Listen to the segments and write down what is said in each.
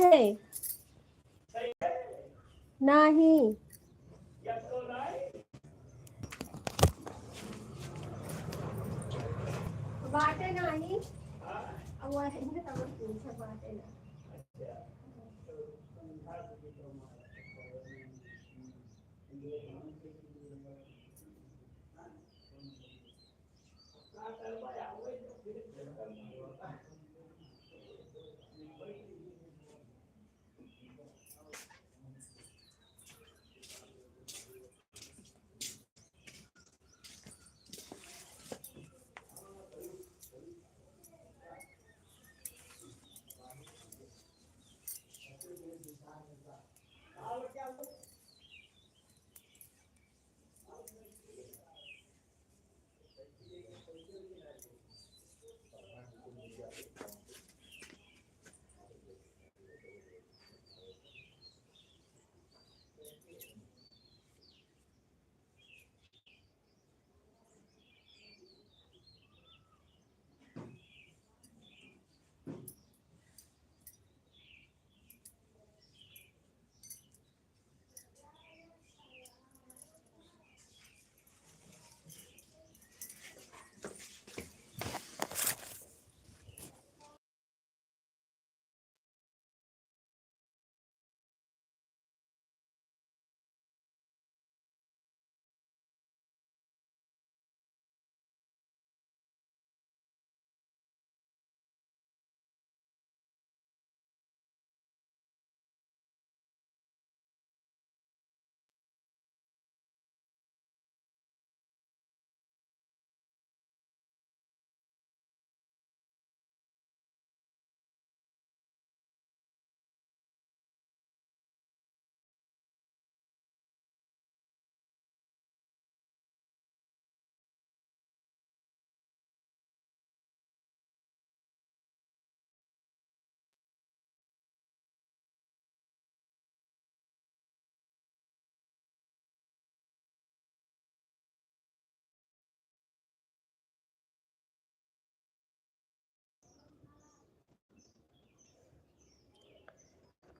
है नहीं बाटे नहीं अब वही तब पूछे बाटे ना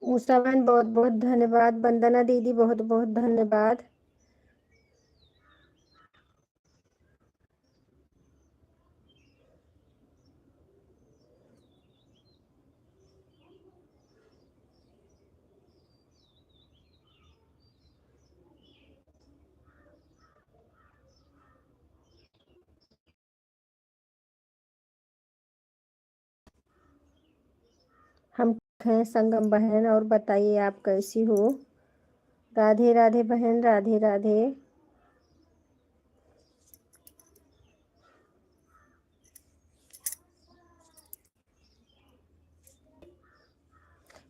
उषा बहन बहुत बहुत धन्यवाद। वंदना दीदी बहुत बहुत धन्यवाद। हम हैं संगम बहन, और बताइए आप कैसी हो? राधे राधे बहन, राधे राधे।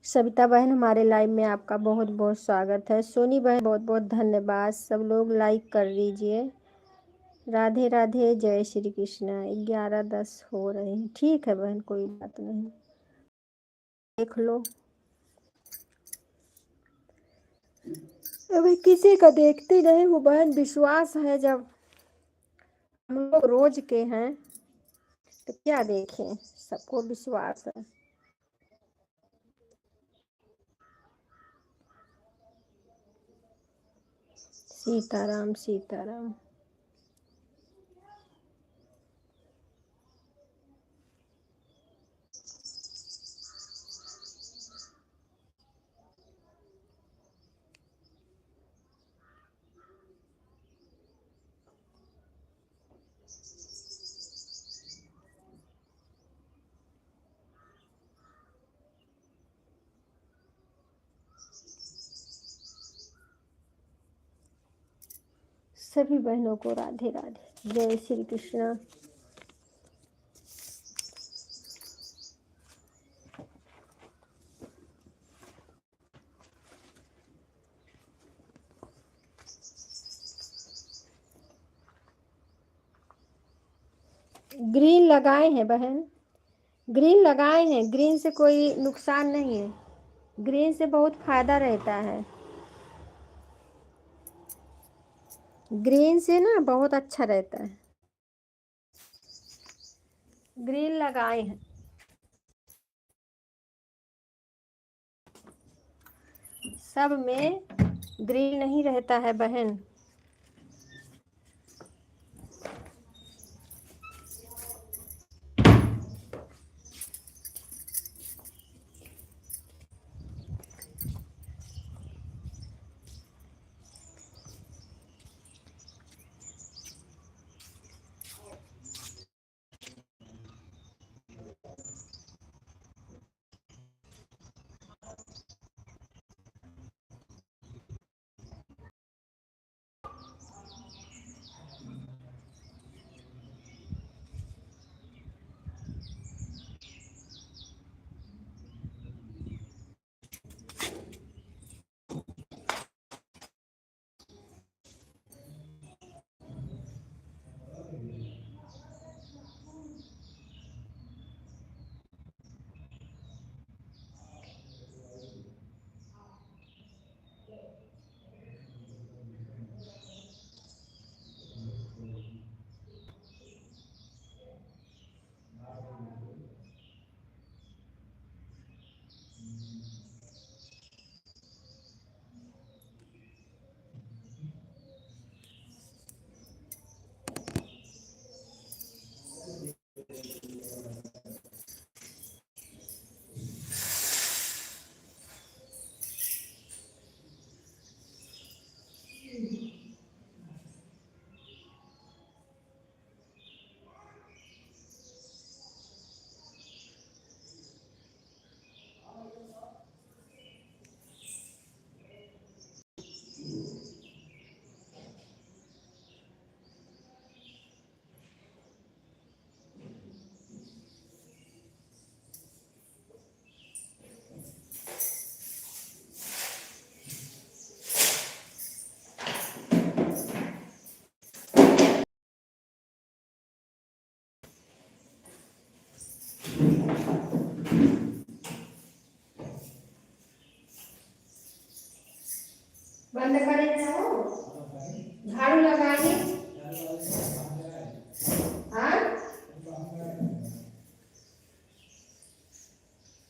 सविता बहन हमारे लाइव में आपका बहुत बहुत स्वागत है। सोनी बहन बहुत बहुत धन्यवाद। सब लोग लाइक कर लीजिए। राधे राधे, जय श्री कृष्ण। 11:10 हो रहे हैं। ठीक है बहन, कोई बात नहीं, देख लो। अभी किसी का देखती नहीं हूँ बहन। विश्वास है जब हम लोग रोज के हैं तो क्या देखें, सबको विश्वास है। सीताराम सीताराम। सभी बहनों को राधे राधे, जय श्री कृष्ण। ग्रीन लगाए हैं बहन, ग्रीन लगाए हैं। ग्रीन से कोई नुकसान नहीं है, ग्रीन से बहुत फायदा रहता है। ग्रीन से ना बहुत अच्छा रहता है। ग्रीन लगाए हैं। सब में ग्रिल नहीं रहता है बहन। बंद करें हो, झाड़ू लगाइए। हाँ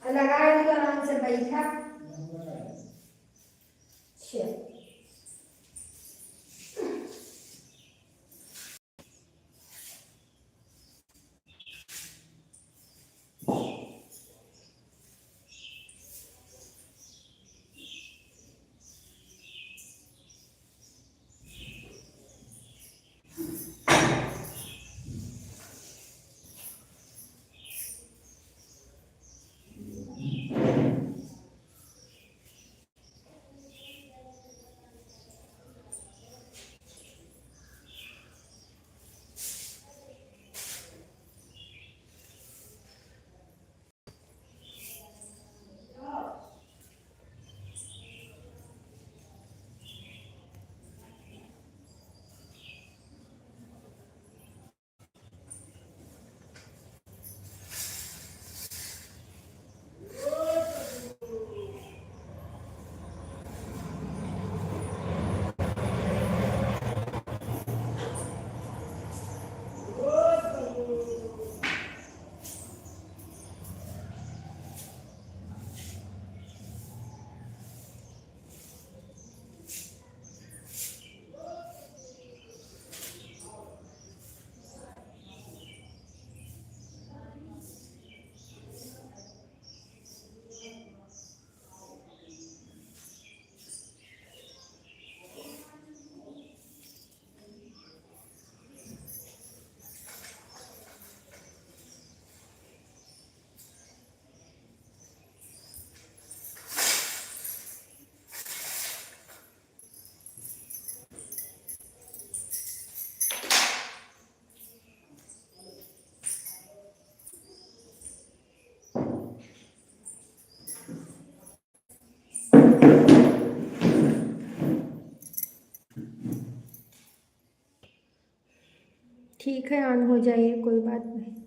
लगा ली तो आराम से बैठा। अच्छा ठीक है, ऑन हो जाइए, कोई बात नहीं।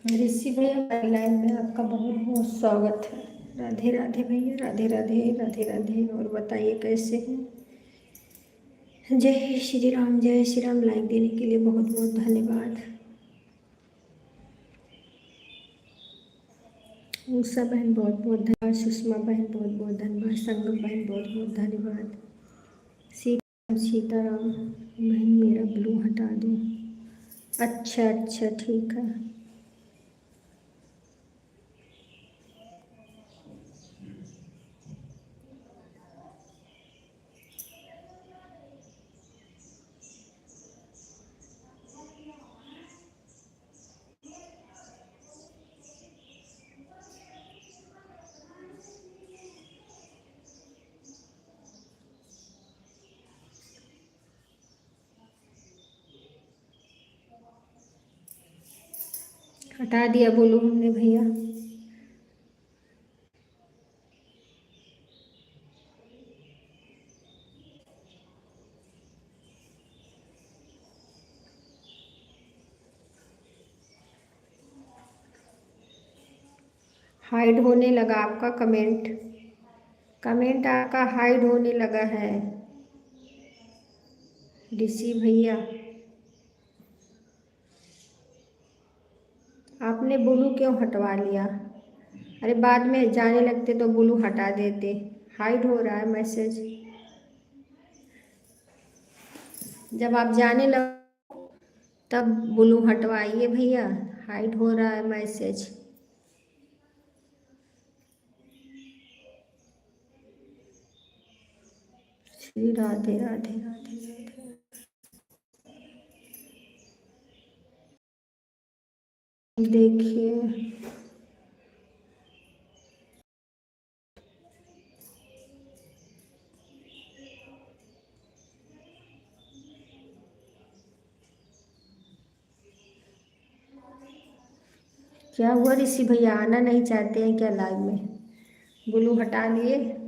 ऋषि भैया लाइन में आपका बहुत बहुत स्वागत है। राधे राधे भैया, राधे राधे, राधे राधे। और बताइए कैसे हैं? जय श्री राम, जय श्री राम। लाइक देने के लिए बहुत बहुत धन्यवाद। उषा बहन बहुत बहुत धन्यवाद। सुषमा बहन बहुत बहुत धन्यवाद। संगम बहन बहुत बहुत धन्यवाद। सीताराम बहन, मेरा ब्लू हटा दो। अच्छा अच्छा, ठीक है। हटा दिया बोलो हमने भैया। हाइड होने लगा आपका कमेंट। कमेंट आपका हाइड होने लगा है ऋषि भैया। आपने ब्लू क्यों हटवा लिया? अरे बाद में जाने लगते तो ब्लू हटा देते। हाइड हो रहा है मैसेज। जब आप जाने लग तब ब्लू हटवाइए भैया, हाइड हो रहा है मैसेज। श्री राधे राधे राधे राधे। देखिए क्या हुआ, ऋषि भैया आना नहीं चाहते हैं क्या लाइव में? ब्लू हटा लिए।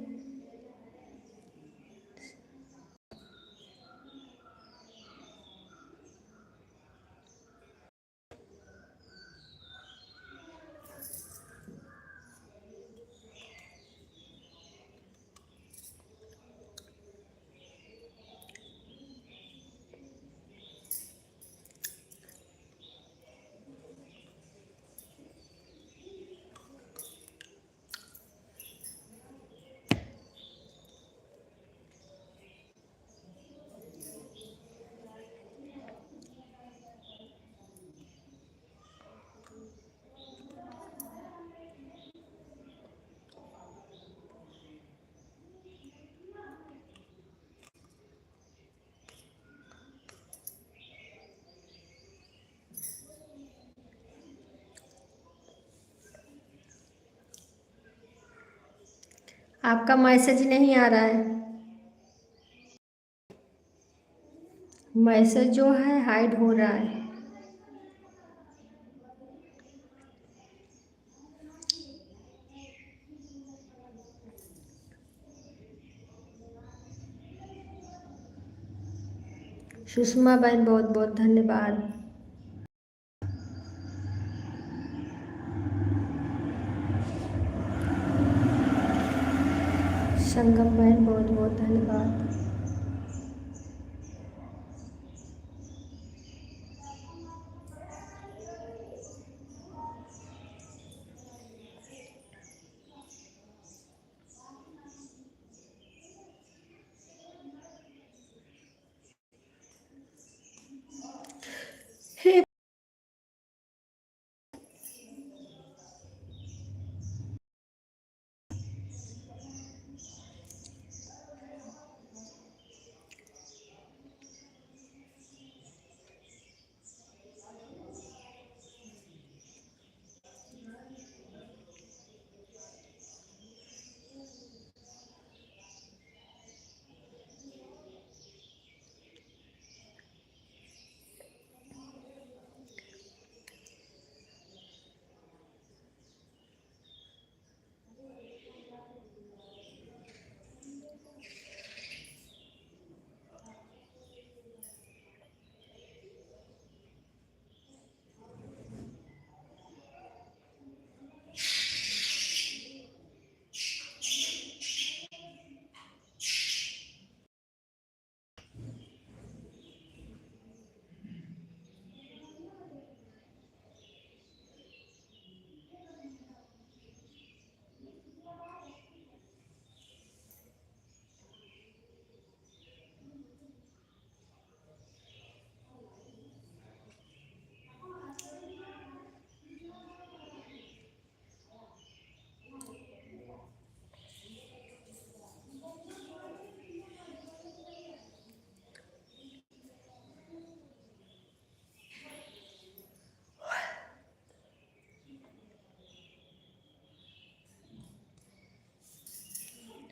आपका मैसेज नहीं आ रहा है। मैसेज जो है हाइड हो रहा है। सुषमा बहन बहुत बहुत धन्यवाद। संगम बहन बहुत बहुत धन्यवाद। हे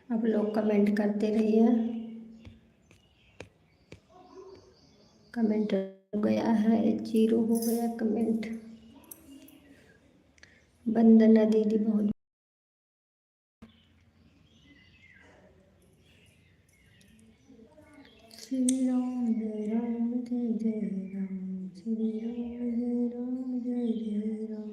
आप लोग कमेंट करते रहिए। कमेंट हो गया है, 0 हो गया कमेंट। वंदना दीदी बहुत। श्री राम जय राम जय जय राम, श्री राम जय राम जय जय राम।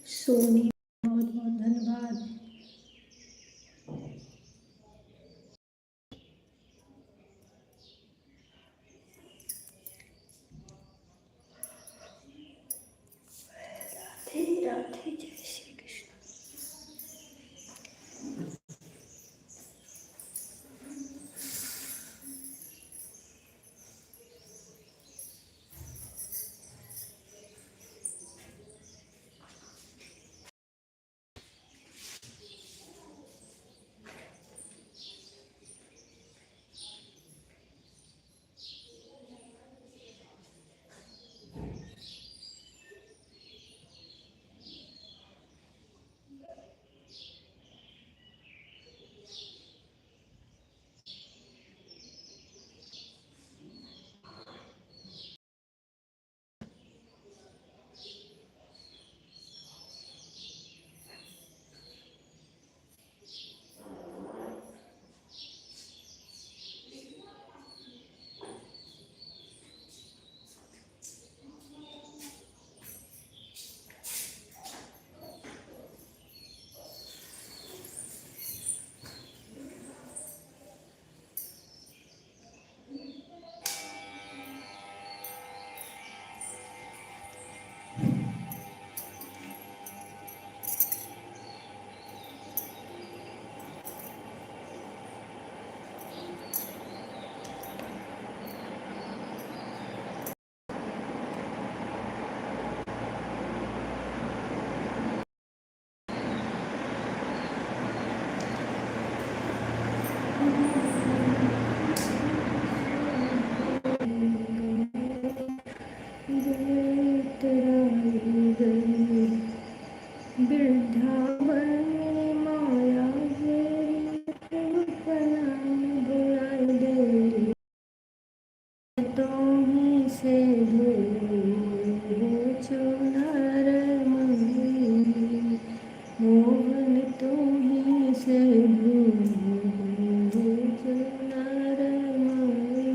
सोनी बहुत बहुत धन्यवाद। राधे राधे, जय श्री कृष्ण। वृंदावन में माया घेरी, प्रभु नाम बुलाए देरी। तो ही से धोए चुनर मुरली, मोहन तो ही से धोए चुनर मुरली।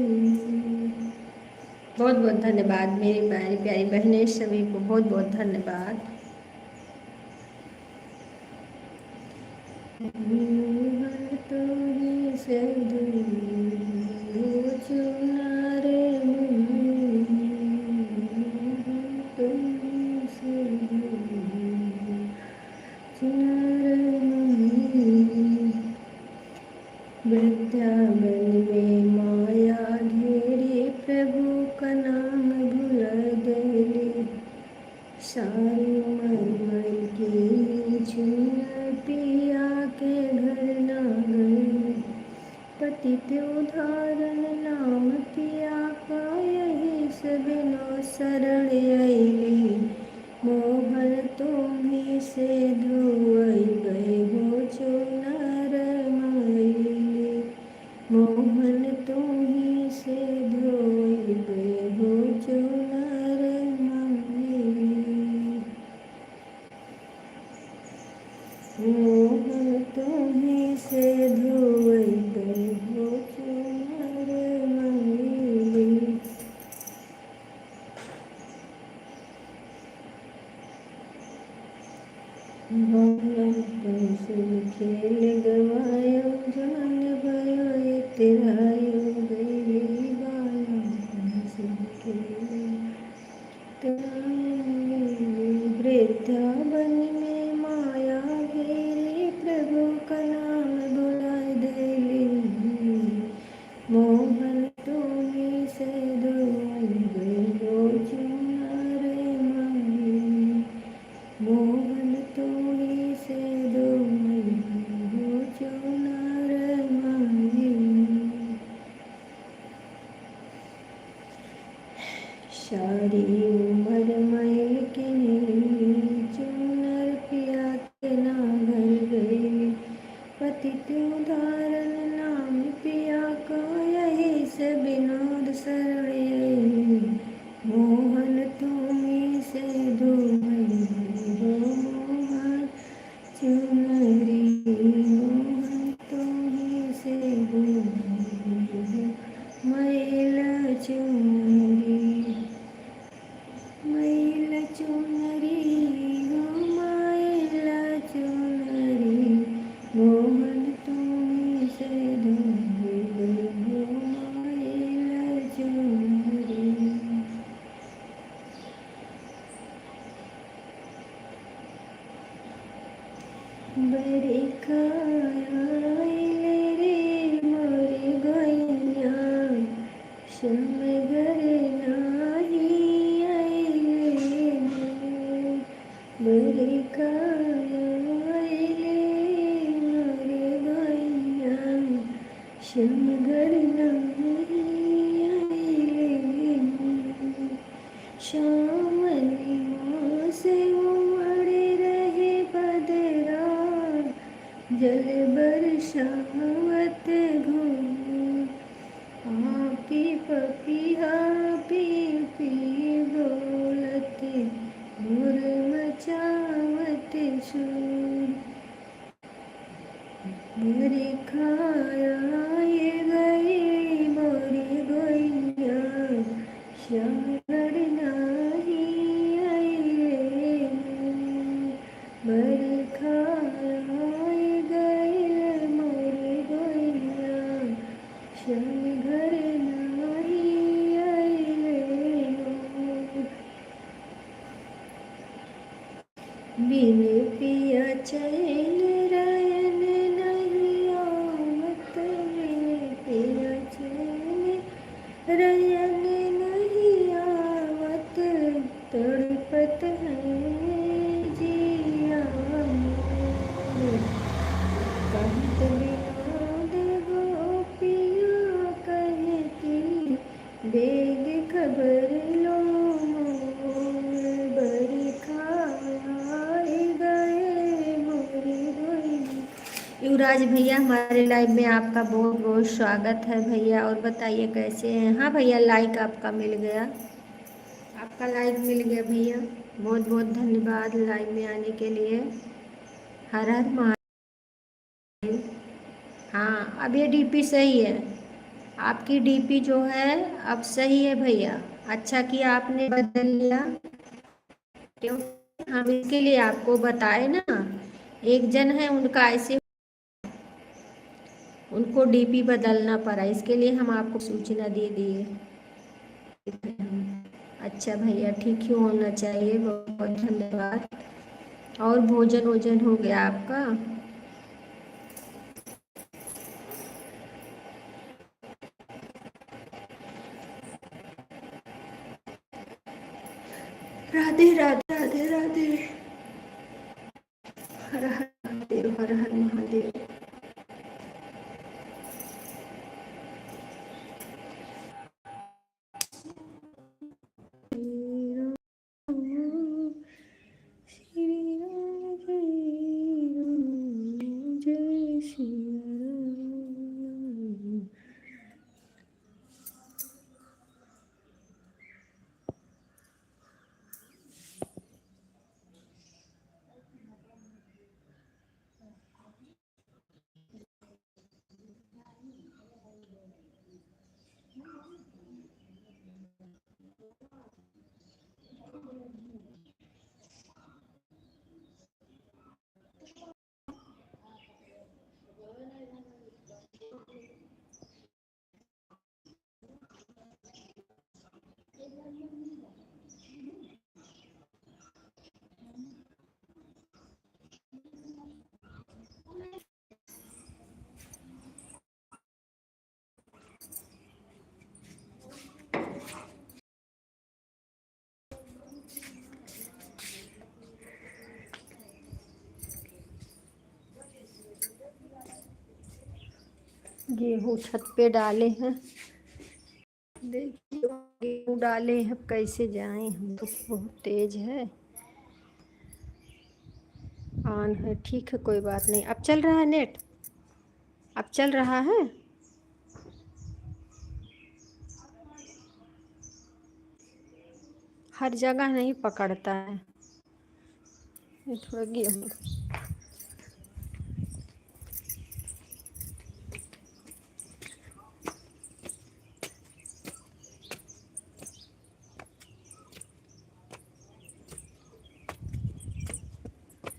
बहुत बहुत धन्यवाद मेरी प्यारी प्यारी बहनें, सभी को बहुत बहुत धन्यवाद। मोहन तो ही से धोए चुनर मुरली, तो ही से धोए चुनर मुरली। वृंदावन में माया घेरी, प्रभु का नाम भुला देली। सारी मर की चुनर पिया के घर ना गई। पतित उदाहरण नाम पिया का, यही सबिनो शरण अइली। मोहन तुम्ही से धोई गए हो चुनर खेल गवायो जान भयो इतरायो गई बाला हंसी खेल वृंदावन में माया घेरे प्रभु का नाम बुलाए देली मोहन तुम्हें से दुआई गयो चुनार माही मोहन तुम्हें से दुआई गयो चुनार माही सारी उम्र मैल के चुनर पिया के ना घर गई पतित उदाहरण नाम पिया को यही से विनोद शरण मोहन तुम्हें से दुआई हो मोहन चुनरी मोहन तुम्हें से दुआई हो मैल चुनरी मैल चुनरी हो मैल चुनरी मोहन तुम्हें से दुआई हो मैल चुनरी बरखाया रे मोरे गैया समगर नाही आइले बरखाया मोरे गैया समगर नाही आइले श्यामली से उमड़े रहे बदरा जल बरसावत घूम आपी पपिया पी पी बोलत मोर मचावत सुर मेरे खाया ये गई मोरी गोइया शंकर नाही आइले बरखाया ये गई मोरी गोइया शंकर नाही आइले बिन पिया चैन रयन नहीं आवत बिन पिया चैन रयन नहीं आवत तड़पत है जिया मोर कहत विनोद गोपिया कहती बेग खबर लो मोर बरखाए गए मोरी गोई युवराज भैया हमारे लाइव में आपका बहुत बहुत स्वागत है भैया। और बताइए कैसे हैं? हाँ भैया लाइक आपका मिल गया, आपका लाइक मिल गया भैया। बहुत बहुत धन्यवाद लाइव में आने के लिए। हर हर महादेव। हाँ अब ये डीपी सही है, आपकी डीपी जो है अब सही है भैया। अच्छा किया आपने बदल लिया, क्योंकि हम इसके लिए आपको बताए ना, एक जन है उनका ऐसे उनको डीपी बदलना पड़ा, इसके लिए हम आपको सूचना दे दिए। अच्छा भैया ठीक ही होना चाहिए, बहुत बहुत धन्यवाद। और भोजन वोजन हो गया आपका? राधे राधे राधे राधे। हर हर महादेव, हर हर महादेव। श्री राम जय राम जय श्री राम। गेहूँ छत पे डाले हैं। देखिए गेहूँ डाले हैं, कैसे जाएं हम, तो बहुत तेज है। ऑन है, ठीक है, कोई बात नहीं। अब चल रहा है नेट? अब चल रहा है? हर जगह नहीं पकड़ता है। ये थोड़ा गेहूँ,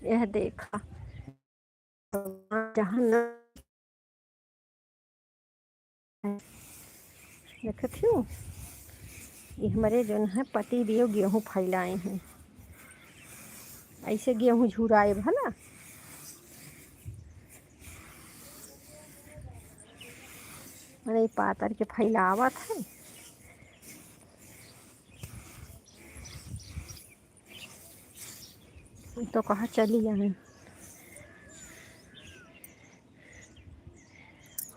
यह देखा जहाँ न देखती हूँ, ये हमारे जो है पति देव गेहूँ फैलाए हैं। ऐसे गेहूँ झुराए भला। अरे पातर के फैलावत है। तो कहाँ चली जाए।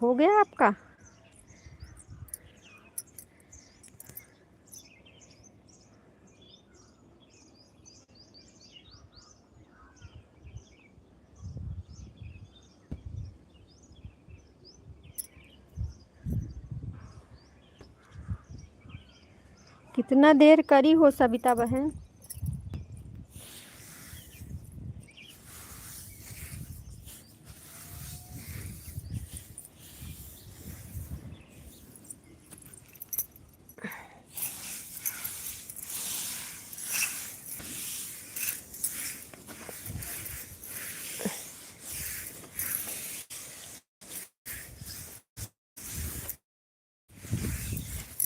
हो गया आपका? कितना देर करी हो सबिता बहन?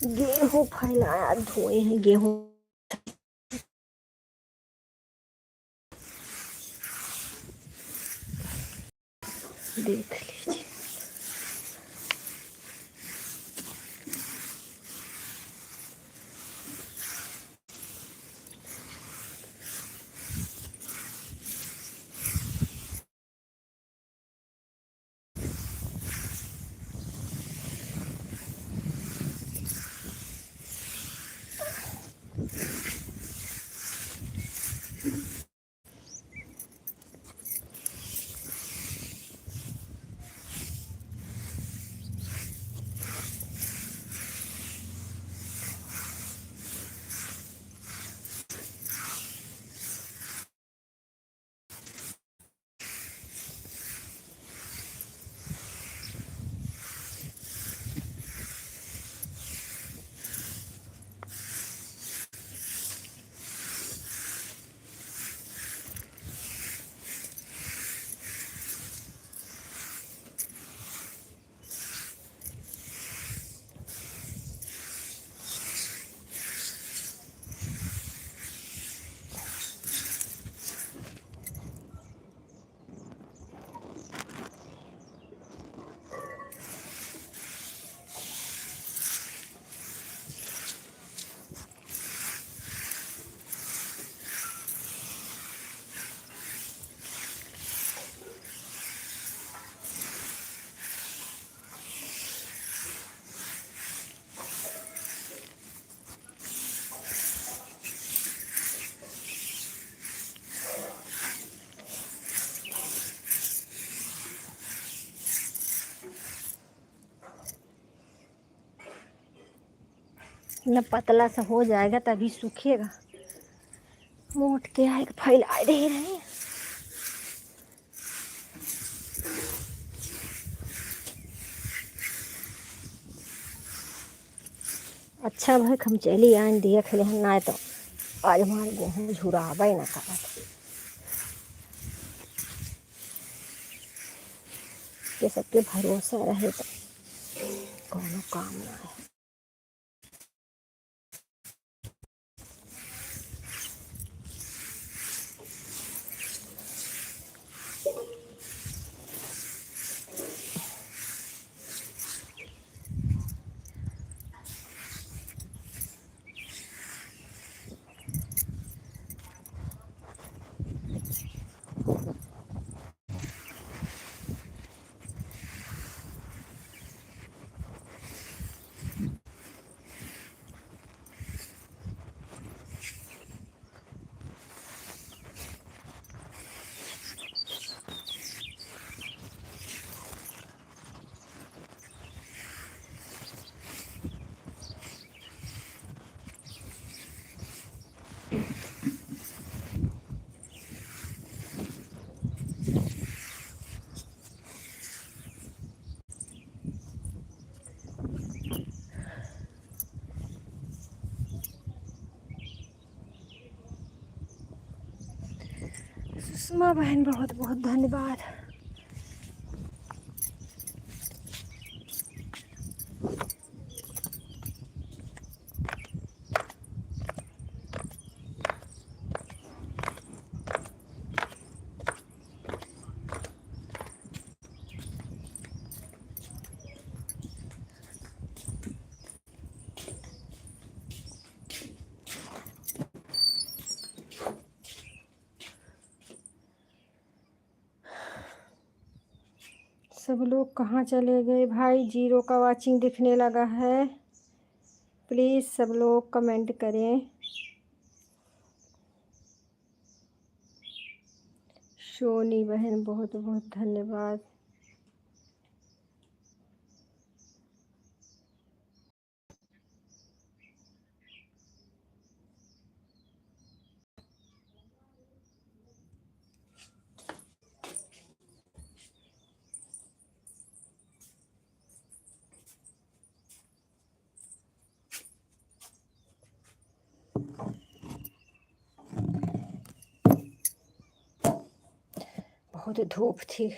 गेहूँ फैलाया, धोए हैं गेहूँ। देख लीजिए। न पतला सा हो जाएगा तभी सूखेगा। मोट के आएगा, फैला दे रहे हैं। अच्छा भाई हम चली आन देख ले, ना तो आज हमारे गेहूँ झुराबे न करत। ये सबके भरोसा रहे तो कोनो काम ना है। सुषमा बहन बहुत बहुत धन्यवाद। सब लोग कहाँ चले गए भाई? जीरो का वाचिंग दिखने लगा है। प्लीज़ सब लोग कमेंट करें। सोनी बहन बहुत बहुत धन्यवाद। बहुत धूप थी।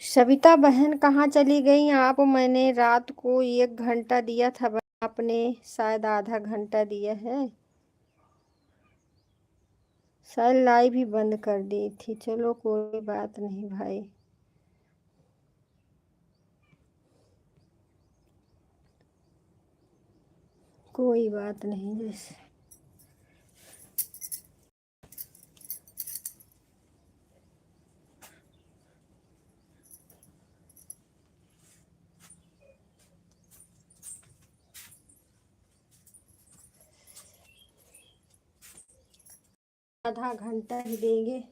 सविता बहन कहाँ चली गई आप? मैंने रात को 1 घंटा दिया था, आपने शायद आधा घंटा दिया है। शायद लाइव ही बंद कर दी थी। चलो कोई बात नहीं भाई। कोई बात नहीं। जैसे आधा घंटा ही देंगे।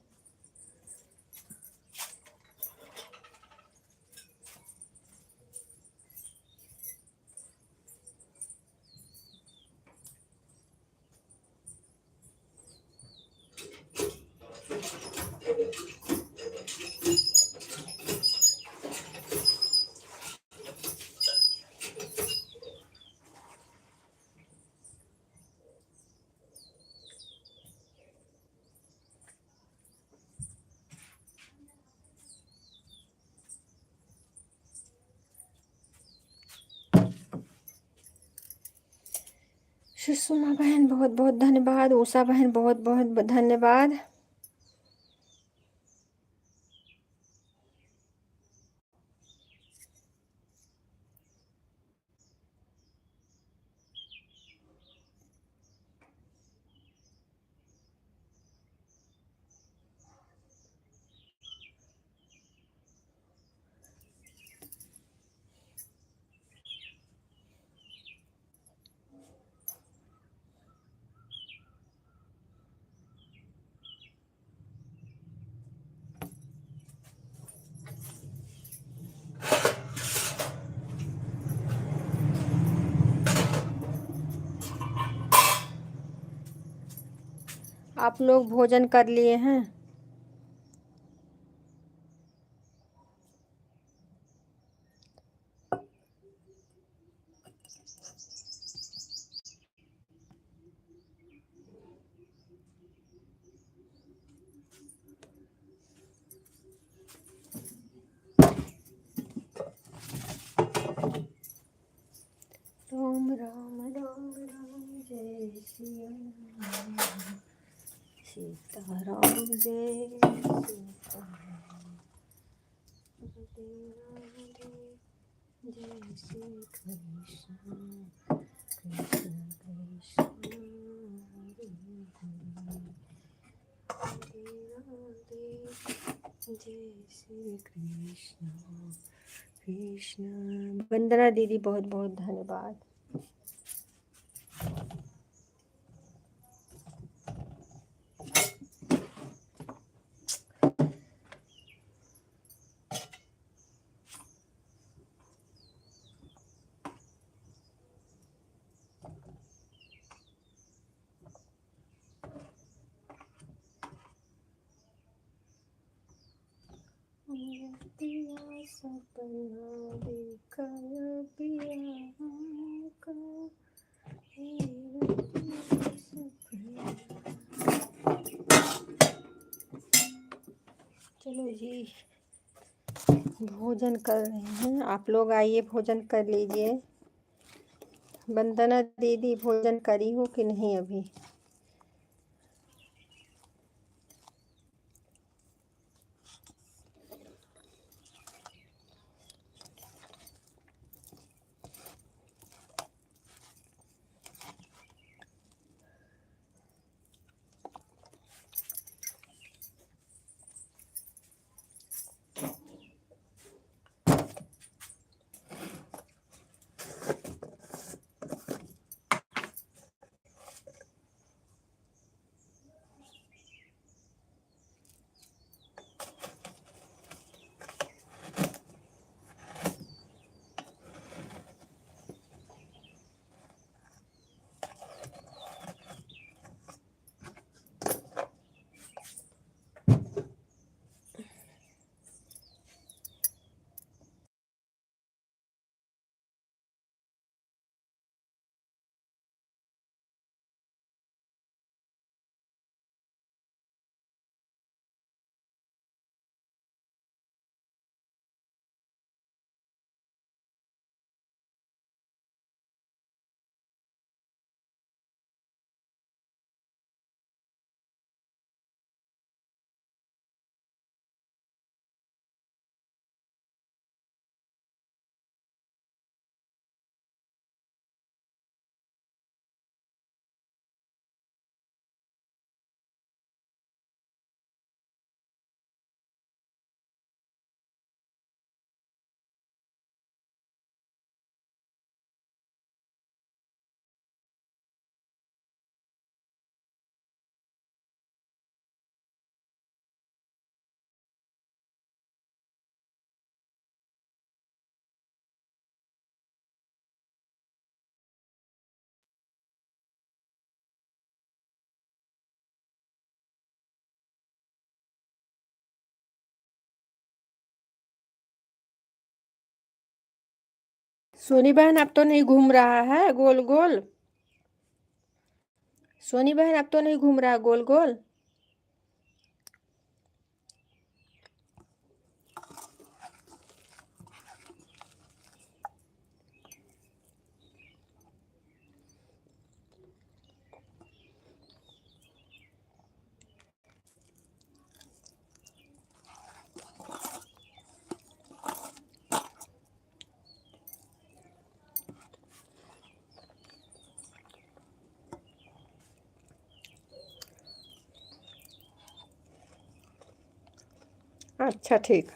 सुषमा बहन बहुत बहुत धन्यवाद। उषा बहन बहुत बहुत धन्यवाद। आप लोग भोजन कर लिए हैं? राम राम राम राम जय श्री राम। सीता राम जय सीता राम। जय श्री कृष्ण कृष्ण कृष्ण हरे हरे। जय श्री कृष्ण कृष्ण। वंदना दीदी बहुत बहुत धन्यवाद। पिया सपना देखा पिया का, चलो जी, भोजन कर रहे हैं। आप लोग आइए भोजन कर लीजिए। वंदना दीदी भोजन करी हो कि नहीं अभी? सोनी बहन अब तो नहीं घूम रहा है गोल गोल? सोनी बहन अब तो नहीं घूम रहा गोल गोल? अच्छा ठीक।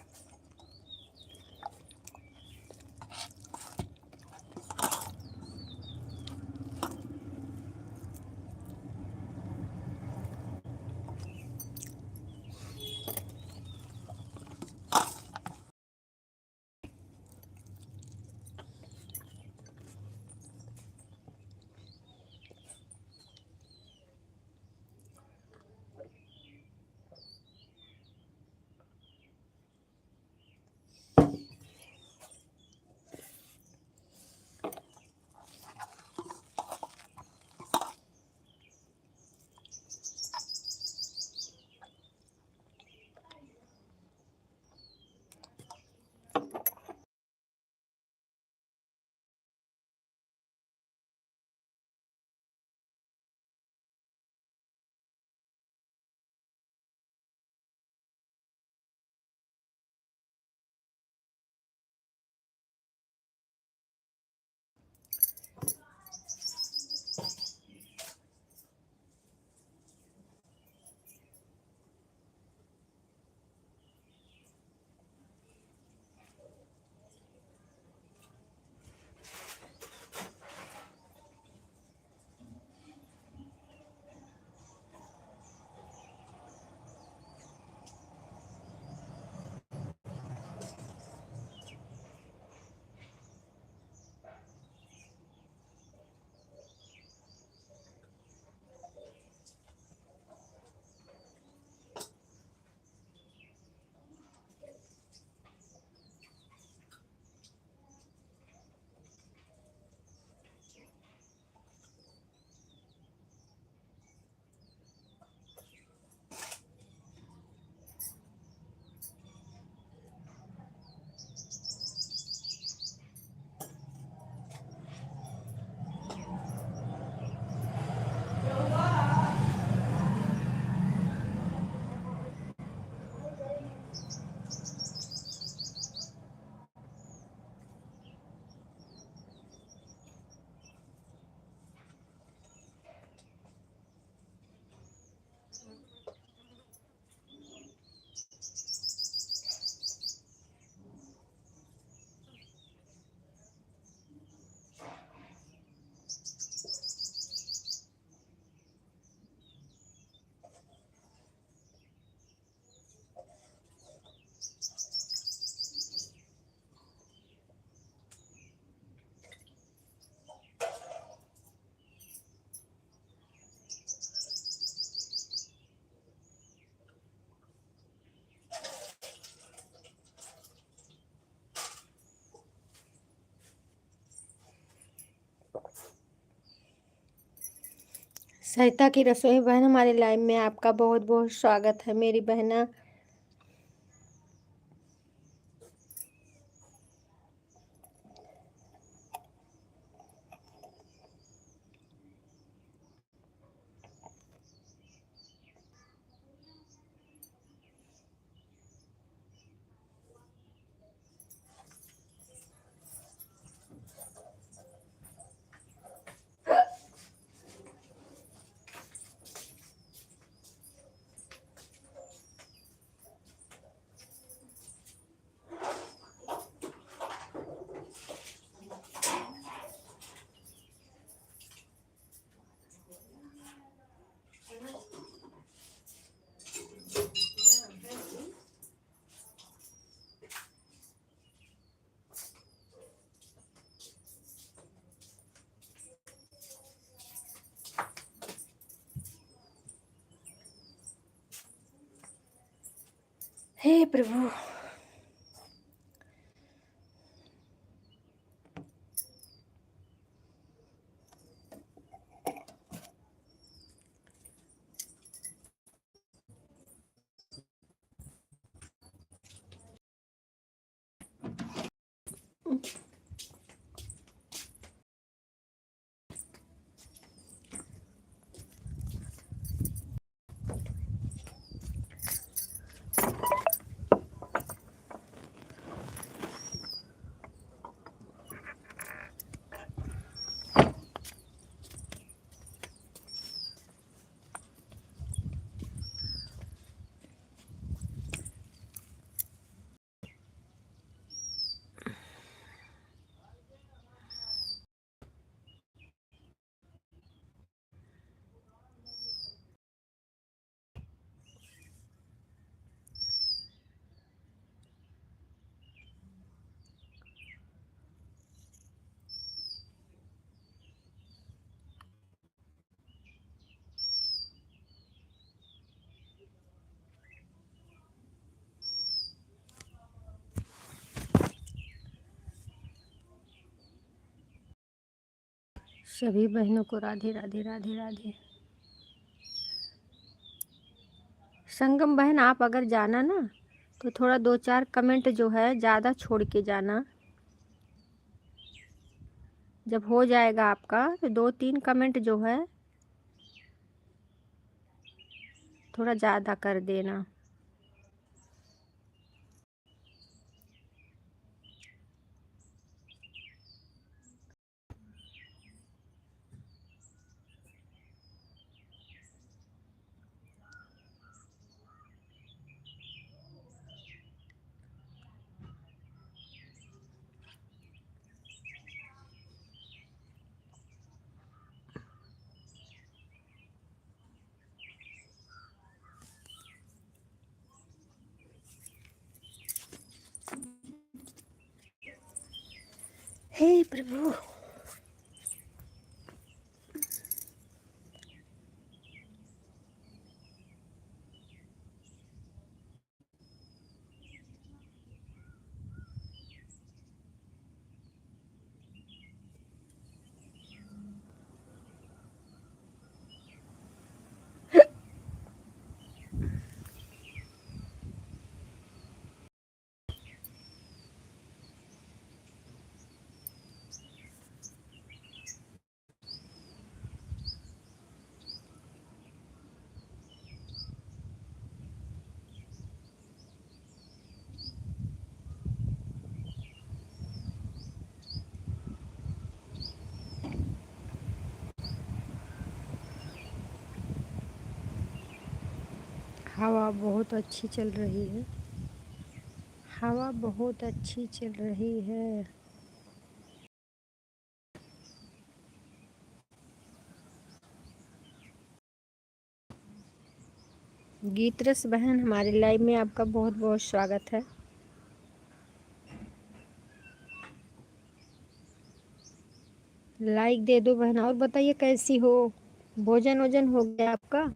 सरिता की रसोई बहन हमारे लाइव में आपका बहुत बहुत स्वागत है मेरी बहना। हे प्रभु। सभी बहनों को राधे राधे राधे राधे। संगम बहन आप अगर जाना ना तो थोड़ा 2-4 कमेंट जो है ज़्यादा छोड़ के जाना। जब हो जाएगा आपका तो 2-3 कमेंट जो है थोड़ा ज़्यादा कर देना। हे प्रभु। हवा बहुत अच्छी चल रही है। हवा बहुत अच्छी चल रही है। गीतरस बहन हमारे लाइव में आपका बहुत बहुत स्वागत है। लाइक दे दो बहन। और बताइए कैसी हो? भोजन वोजन हो गया आपका?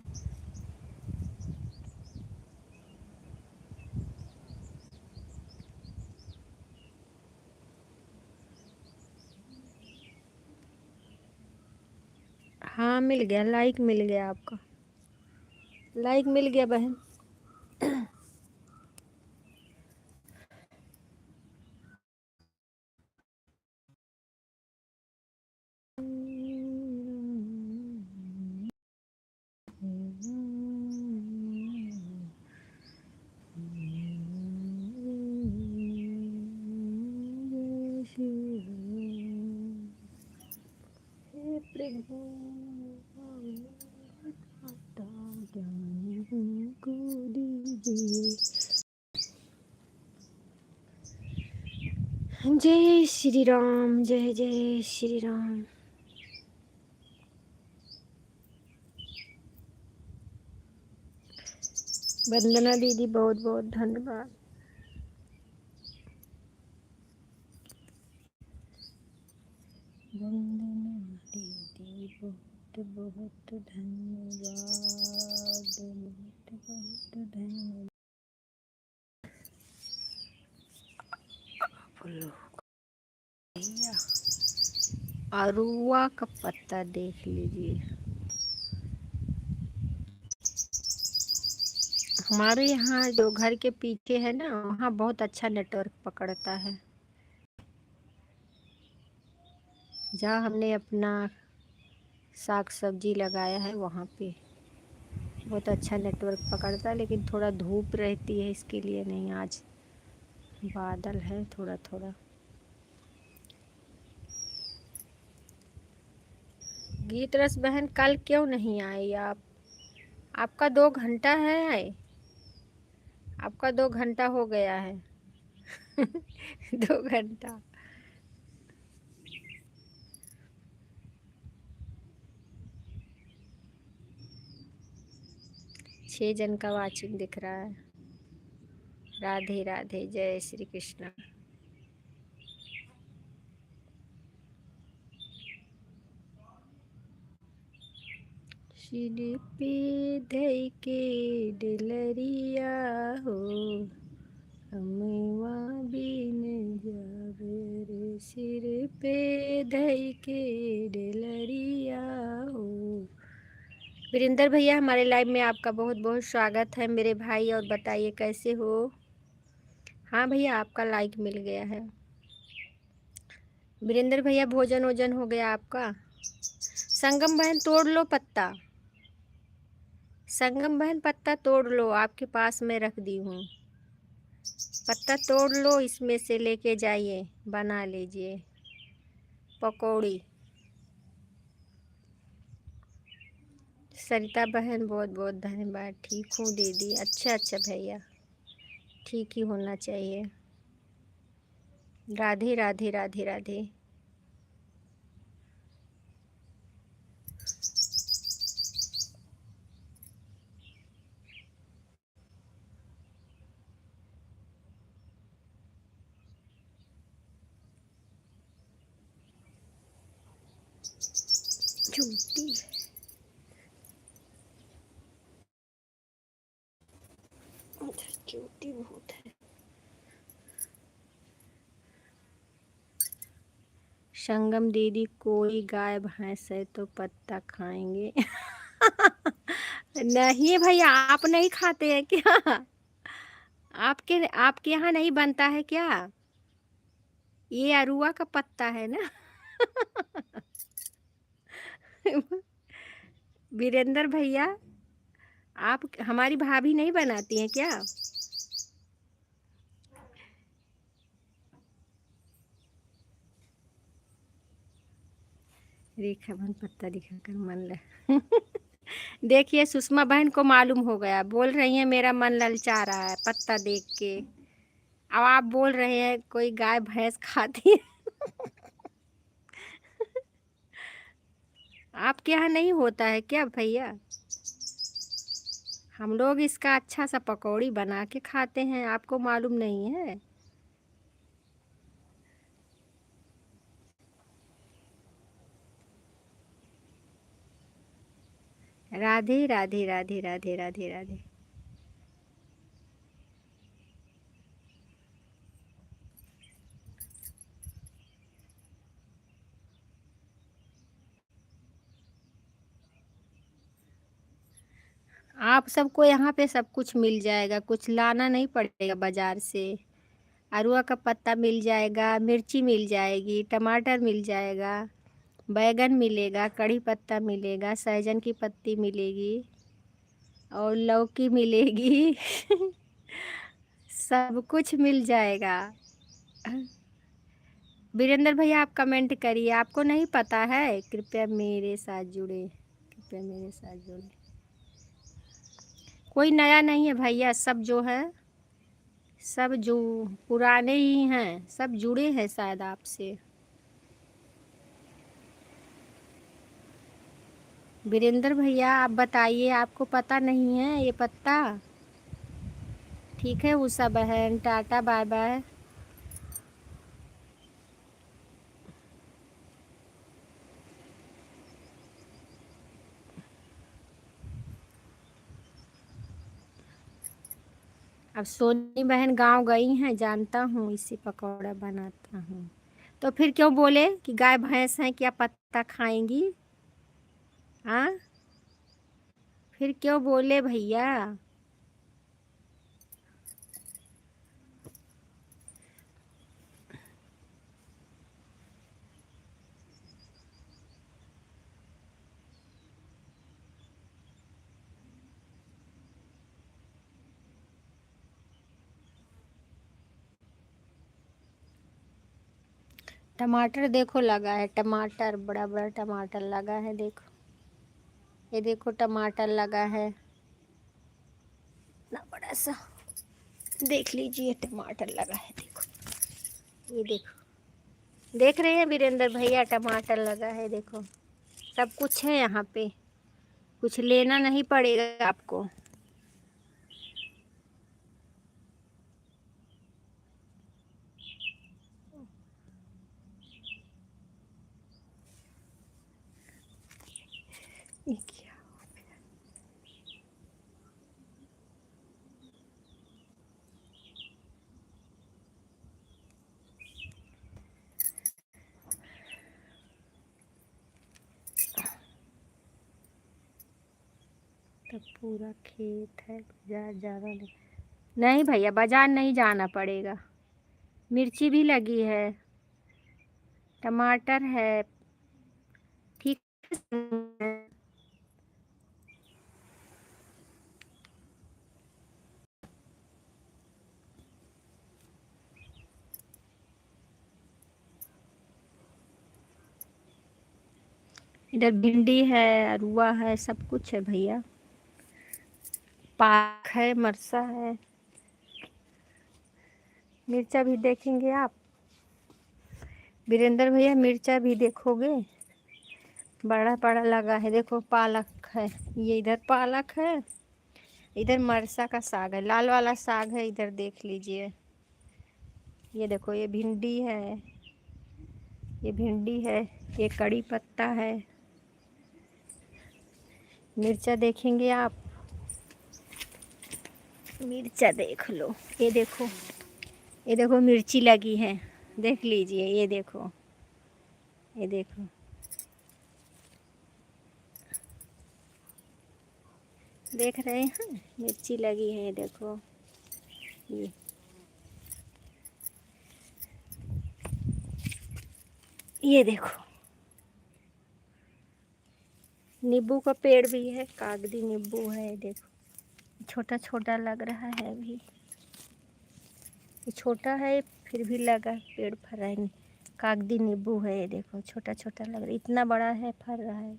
हाँ हाँ मिल गया, लाइक मिल गया, आपका लाइक मिल गया बहन। हे प्रभु आता ज्ञान हमको दीजिए। जय श्री राम, जय जय श्री राम। वंदना दीदी बहुत बहुत धन्यवाद। वंदना दीदी बहुत बहुत धन्यवाद, बहुत बहुत धन्यवाद। भैया अरुआ का पत्ता देख लीजिए। हमारे यहाँ जो घर के पीछे है ना, वहाँ बहुत अच्छा नेटवर्क पकड़ता है। जहाँ हमने अपना साग सब्जी लगाया है वहाँ पे बहुत अच्छा नेटवर्क पकड़ता है, लेकिन थोड़ा धूप रहती है इसके लिए नहीं। आज बादल है थोड़ा थोड़ा। गीत रस बहन कल क्यों नहीं आई आप? आपका 2 घंटा है, आपका 2 घंटा हो गया है। 2 घंटा। 6 जन का वाचिंग दिख रहा है। राधे राधे, जय श्री कृष्ण। सिर पे धई के डलरिया हो, हमें बिन जावे रे। सिर पे धई के डलरिया हो। वीरेंद्र भैया हमारे लाइव में आपका बहुत बहुत स्वागत है मेरे भाई। और बताइए कैसे हो? हाँ भैया आपका लाइक मिल गया है। वीरेंद्र भैया भोजन वोजन हो गया आपका? संगम बहन तोड़ लो पत्ता, संगम बहन पत्ता तोड़ लो, आपके पास में रख दी हूँ। पत्ता तोड़ लो, इसमें से लेके जाइए, बना लीजिए पकौड़ी। सरिता बहन बहुत बहुत धन्यवाद। ठीक हूँ दीदी। अच्छा अच्छा भैया, ठीक ही होना चाहिए। राधे राधे राधे राधे। झूठी झूठी बहुत है। संगम दीदी कोई गाय भैंस है तो पत्ता खाएंगे? नहीं भैया, आप नहीं खाते हैं क्या? आपके आपके यहाँ नहीं बनता है क्या? ये अरुआ का पत्ता है ना? वीरेंद्र भैया, आप हमारी भाभी नहीं बनाती हैं क्या? रेखा बहन पत्ता दिखाकर मन ल देखिए सुषमा बहन को मालूम हो गया, बोल रही हैं मेरा मन ललचा रहा है पत्ता देख के। अब आप बोल रहे हैं कोई गाय भैंस खाती है। आपके यहाँ नहीं होता है क्या भैया? हम लोग इसका अच्छा सा पकौड़ी बना के खाते हैं, आपको मालूम नहीं है? राधे राधे राधे राधे राधे राधे। आप सबको यहाँ पे सब कुछ मिल जाएगा, कुछ लाना नहीं पड़ेगा बाजार से। अरुआ का पत्ता मिल जाएगा, मिर्ची मिल जाएगी, टमाटर मिल जाएगा, बैगन मिलेगा, कड़ी पत्ता मिलेगा, सहजन की पत्ती मिलेगी और लौकी मिलेगी। सब कुछ मिल जाएगा। वीरेंद्र भैया आप कमेंट करिए, आपको नहीं पता है? कृपया मेरे साथ जुड़े, कृपया मेरे साथ जुड़े। कोई नया नहीं है भैया, सब जो है सब जो पुराने ही हैं, सब जुड़े हैं शायद आपसे। वीरेंद्र भैया आप बताइए, आपको पता नहीं है ये पत्ता? ठीक है उषा बहन, टाटा बाय बाय। अब सोनी बहन गांव गई हैं, जानता हूँ, इसी पकौड़ा बनाता हूँ। तो फिर क्यों बोले कि गाय भैंस हैं, क्या पत्ता खाएंगी? हाँ, फिर क्यों बोले भैया? टमाटर देखो लगा है, टमाटर बड़ा बड़ा टमाटर लगा है, देखो ये देखो टमाटर लगा है ना, बड़ा सा। देख लीजिए टमाटर लगा है, देखो ये देखो, देख रहे हैं वीरेंद्र भैया? टमाटर लगा है, देखो सब कुछ है यहाँ पे, कुछ लेना नहीं पड़ेगा आपको। ये क्या? तो पूरा खेत है, बाजार जाना नहीं। नहीं भैया बाजार नहीं जाना पड़ेगा। मिर्ची भी लगी है, टमाटर है, ठीक है। इधर भिंडी है, अरुआ है, सब कुछ है भैया। पालक है, मरचा है, मिर्चा भी देखेंगे आप? वीरेंद्र भैया मिर्चा भी देखोगे? बड़ा बड़ा लगा है, देखो पालक है, ये इधर पालक है, इधर मरचा का साग है, लाल वाला साग है, इधर देख लीजिए। ये देखो ये भिंडी है, ये भिंडी है, ये कड़ी पत्ता है। मिर्चा देखेंगे आप? मिर्चा देख लो, ये देखो मिर्ची लगी है, देख लीजिए, ये देखो, ये देखो, देख रहे हैं मिर्ची लगी है, ये देखो ये देखो। नींबू का पेड़ भी है, कागदी नींबू है, देखो छोटा छोटा लग रहा है अभी, ये छोटा है फिर भी लगा, पेड़ फर रहा है। कागदी नींबू है, ये देखो छोटा छोटा लग रहा है, इतना बड़ा है, फर रहा है।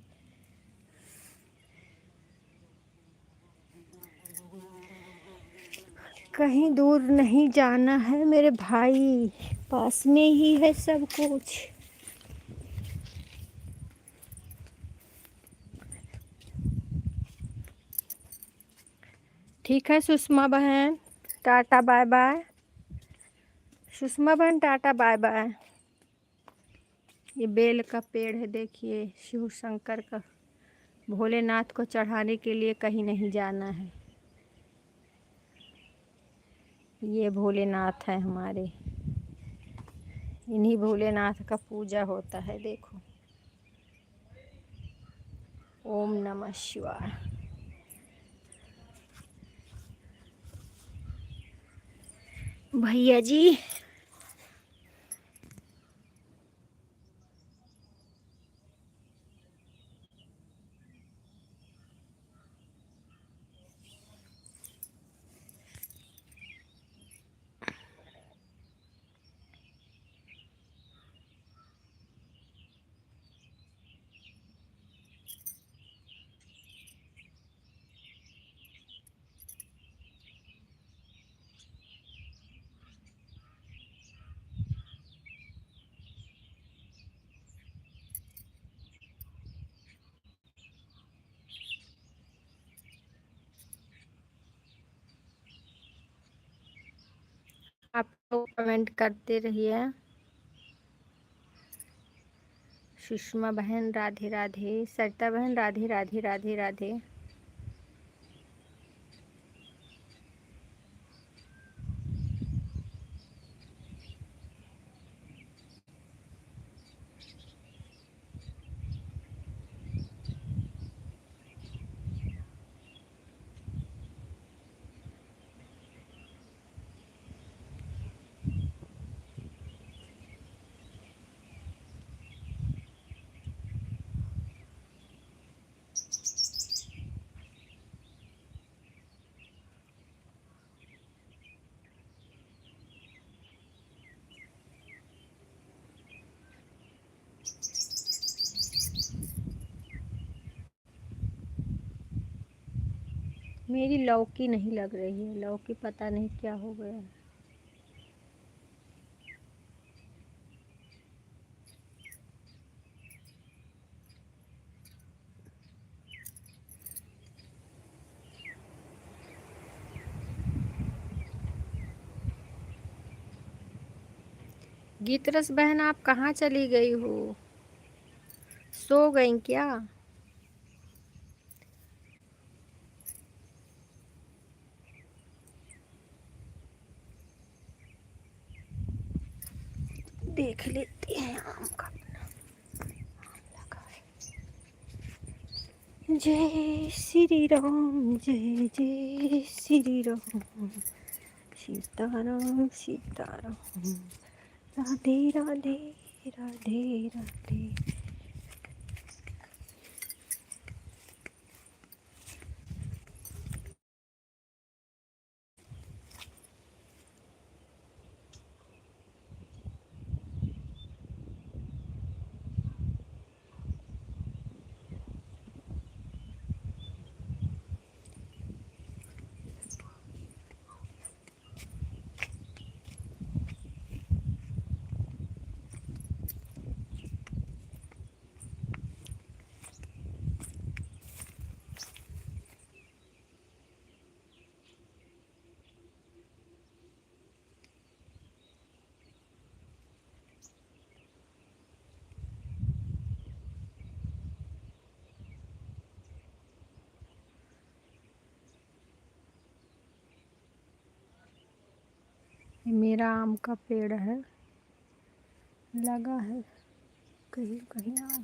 कहीं दूर नहीं जाना है मेरे भाई, पास में ही है सब कुछ। ठीक है सुषमा बहन, टाटा बाय बाय। सुषमा बहन टाटा बाय बाय। ये बेल का पेड़ है, देखिए शिव शंकर का, भोलेनाथ को चढ़ाने के लिए कहीं नहीं जाना है। ये भोलेनाथ है हमारे, इन्हीं भोलेनाथ का पूजा होता है, देखो। ओम नमः शिवाय। भैया जी। आप लोग कमेंट करते रहिए। सुषमा बहन राधे राधे, सरिता बहन राधे राधे राधे राधे। मेरी लौकी नहीं लग रही है, लौकी पता नहीं क्या हो गया है। गीतरस बहन आप कहाँ चली गई हो? सो गई क्या? देख लेते हैं आम का लगा है। जय श्री राम, जय जय श्री राम, सीताराम सीताराम, राधे राधे राधे राधे। मेरा आम का पेड़ है, लगा है कहीं कहीं आम।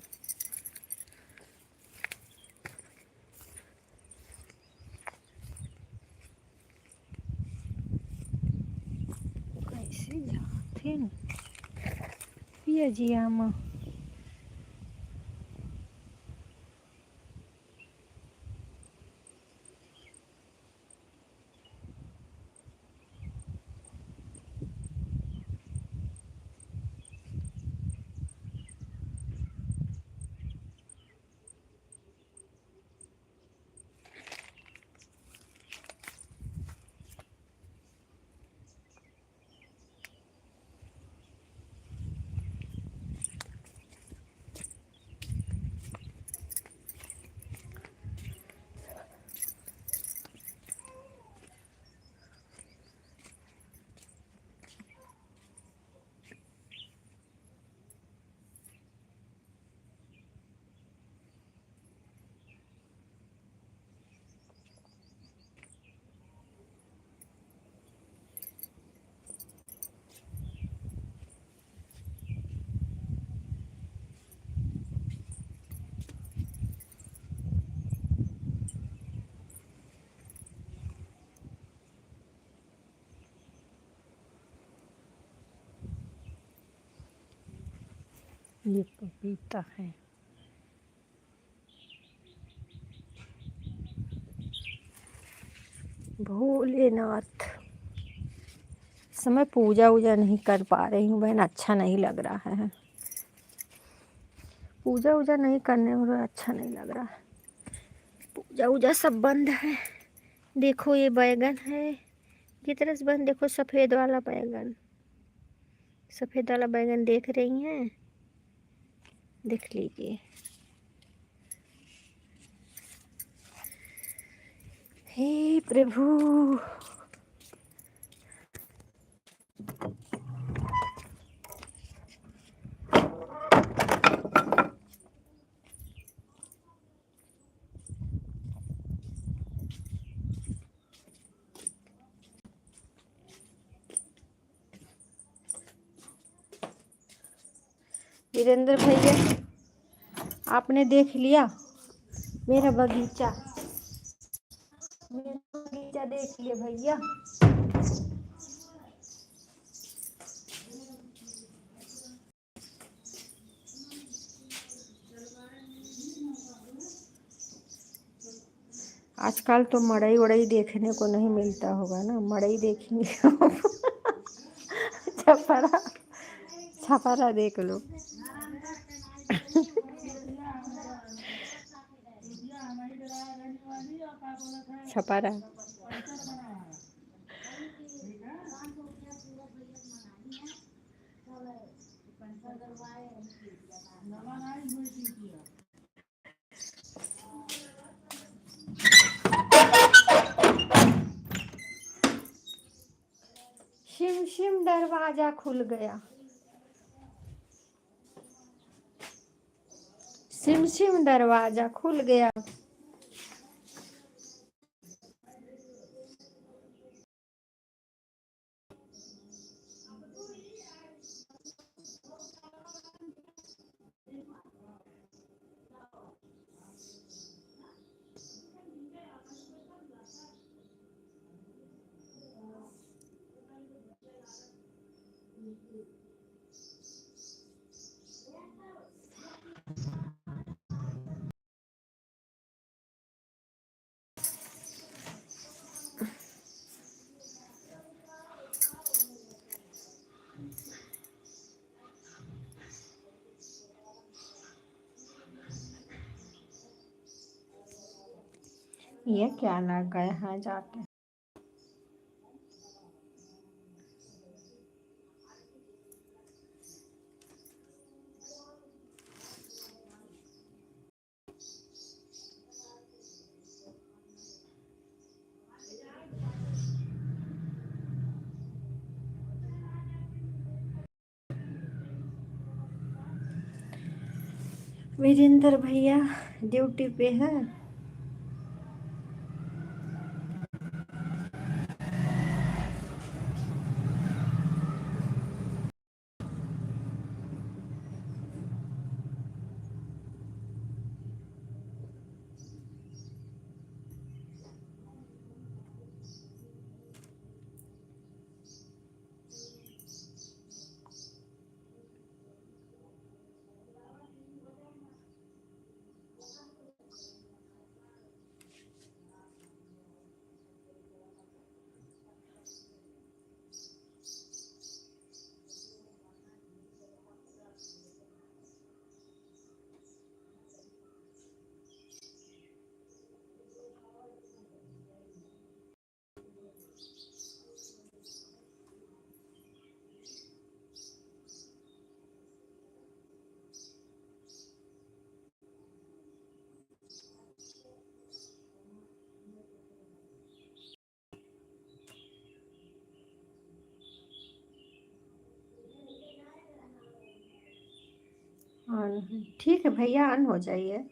कैसे जाते न पिया जी आम। ये पपीता है। भोलेनाथ, समय पूजा वूजा नहीं कर पा रही हूँ बहन, अच्छा नहीं लग रहा है। पूजा वूजा नहीं करने में अच्छा नहीं लग रहा है। पूजा वूजा सब बंद है। देखो ये बैगन है, ये तरह से बंद। देखो सफ़ेद वाला बैगन, सफ़ेद वाला बैगन देख रही हैं, देख लीजिए। हे प्रभु, वीरेंद्र भैया आपने देख लिया मेरा बगीचा? मेरा बगीचा देख लिए भैया? आजकल तो मड़ई वड़ई देखने को नहीं मिलता होगा ना, मड़ई देखेंगे। छपरा, छपरा देख लो। छपरा शिम शिम दरवाजा खुल गया, सिम सिम दरवाजा खुल गया। ये क्या ना गए हैं जाके। वीरेंद्र भैया ड्यूटी पे है। ठीक है भैया, ऑन हो जाइए,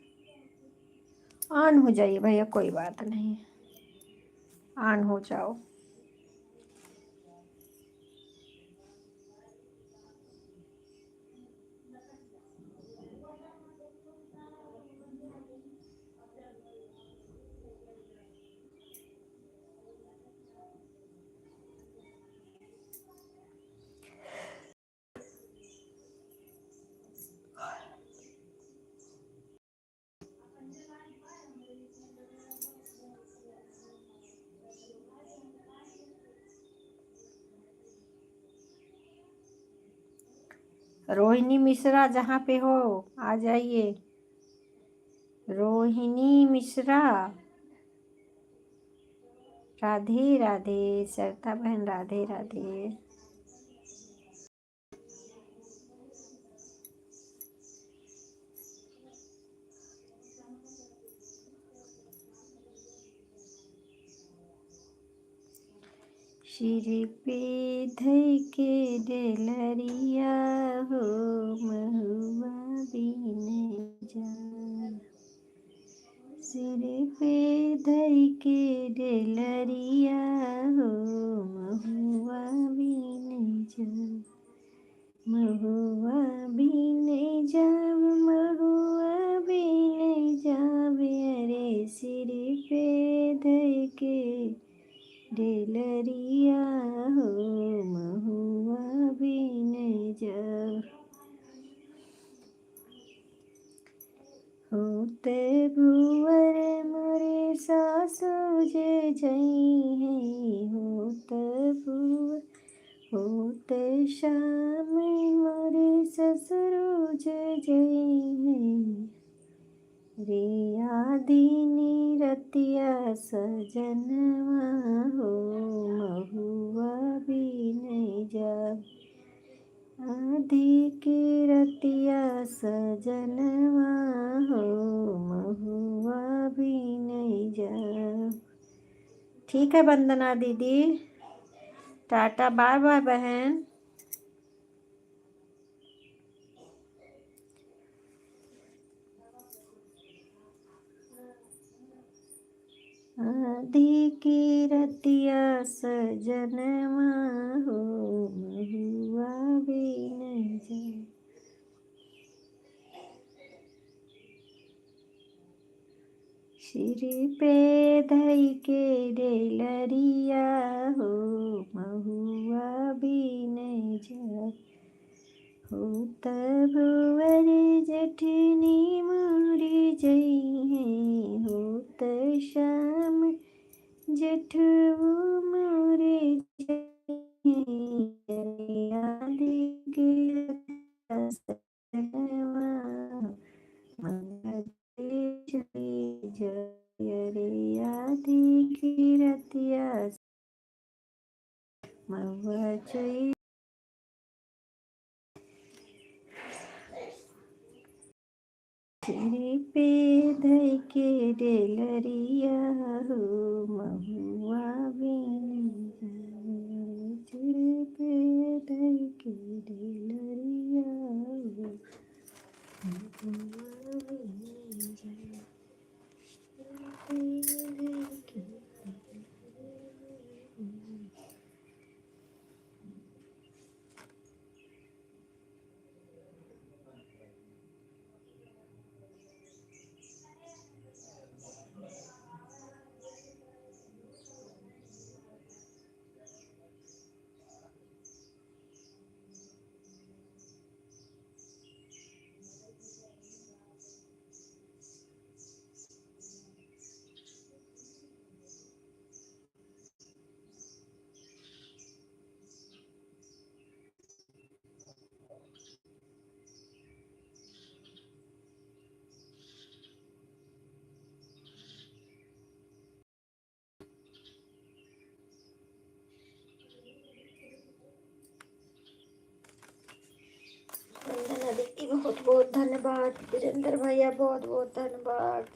ऑन हो जाइए भैया, कोई बात नहीं, ऑन हो जाओ। रोहिणी मिश्रा जहाँ पे हो आ जाइए। रोहिणी मिश्रा, राधे राधे। सरता बहन राधे राधे। सिर पे धई के डेलरिया हो, महुआ बीने जा। सिर पे धई के डेलरिया हो, महुआ बीने जा। महुआ बीने जाब, महुआ बीने जाब, अरे सिर पे धई के डेलरिया हो, महुआ बीने जाब। होते भुवर मोरे सासु जे जई है, होते भुवर होते शाम मोरे ससुर जे जई है। रे आदीनी रतिया सजनवा हो, महुआ बीने जाब। आधी की रतिया सजनवा हो, महुआ बीने जाब। ठीक है वंदना दीदी, टाटा बाय बाय बहन। आधी की रतिया सजनवा हो, महुआ बीने जाब। सिर पे धई के डेलरिया हो, महुआ बीने जाब। होत भुवर जेठनी मोरी जई है, होत श्याम जेठू मोरे जई है। रे आधी के रतिया सजनवा मंगल चली जय, रे आधी की रतिया महुआ चली। सिर पे धई के डेलरिया हो, महुआ बीने जाब। सिर पे धई के डेलरिया हो, महुआ बीने जाब। सिर पे धई के वंदना दीदी बहुत बहुत धन्यवाद। वीरेंद्र भैया बहुत बहुत धन्यवाद।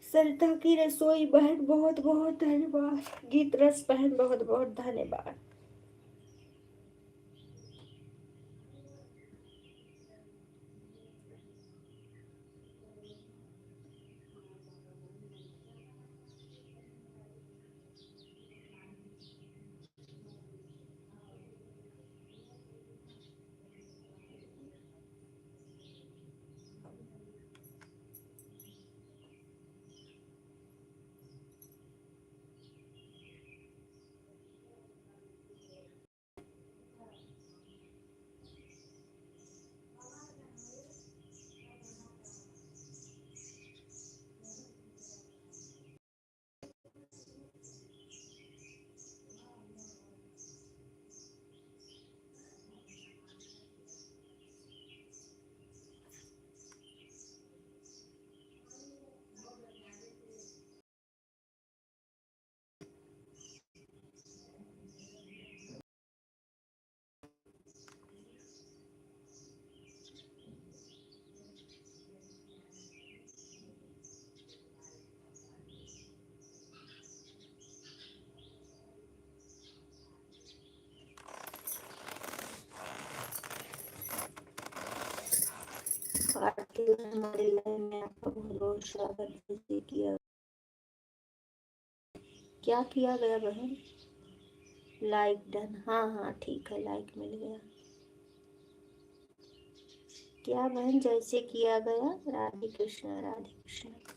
सरिता की रसोई बहन बहुत बहुत धन्यवाद। गीत रस बहन बहुत बहुत धन्यवाद। हमारे लाइव में आपका बहुत बहुत स्वागत है। क्या किया गया बहन? Like done. हाँ हाँ ठीक है, लाइक मिल गया। क्या बहन? जैसे किया गया। राधे कृष्णा राधे कृष्णा।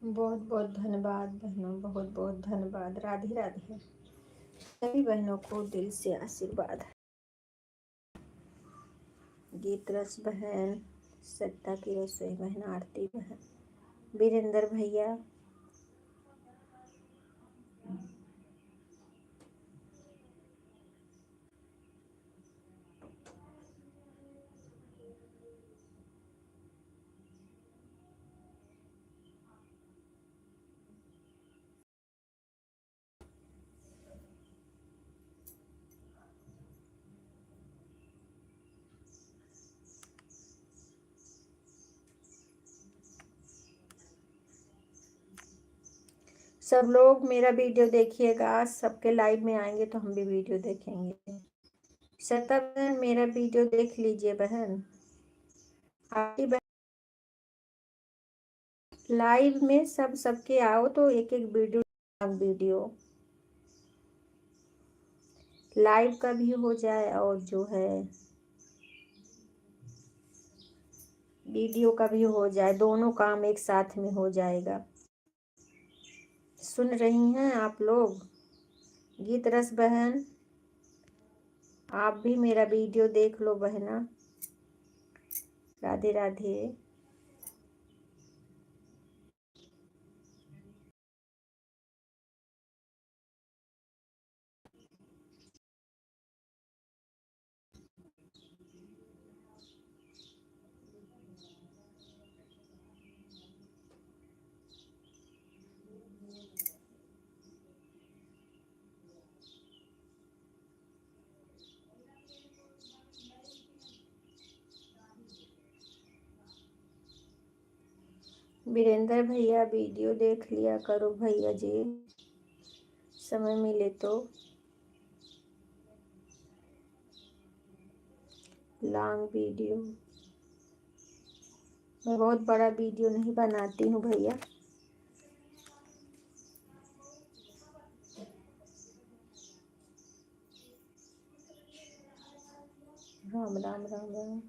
बहुत बहुत धन्यवाद बहनों, बहुत बहुत धन्यवाद। राधे राधे। सभी बहनों को दिल से आशीर्वाद। गीत रस बहन, सत्ता की रसोई बहन, आरती बहन, वीरेंद्र भैया, सब लोग मेरा वीडियो देखिएगा। सबके लाइव में आएंगे तो हम भी वीडियो देखेंगे। सत्ता बहन मेरा वीडियो देख लीजिए बहन। आरती बहन लाइव में सबके आओ तो एक एक वीडियो लाइव का भी हो जाए और जो है वीडियो का भी हो जाए, दोनों काम एक साथ में हो जाएगा। सुन रही हैं आप लोग? गीत रस बहन, आप भी मेरा वीडियो देख लो बहना। राधे राधे। वीरेंद्र भैया वीडियो देख लिया करो भैया जी, समय मिले तो। लॉन्ग वीडियो, मैं बहुत बड़ा वीडियो नहीं बनाती हूँ भैया। राम राम राम राम।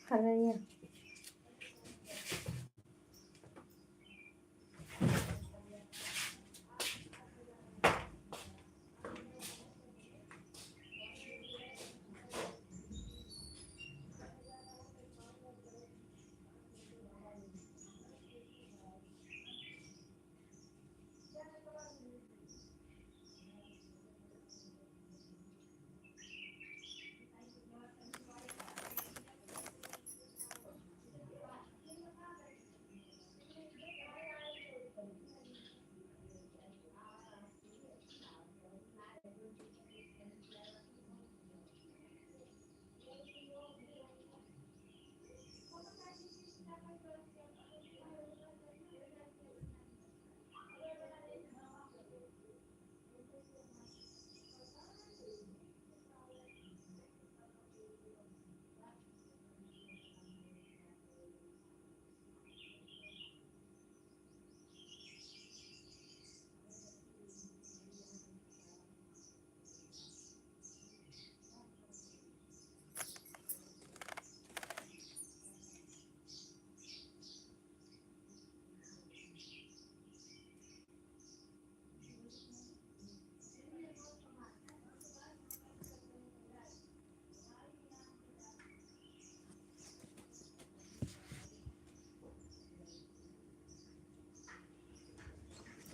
खरैया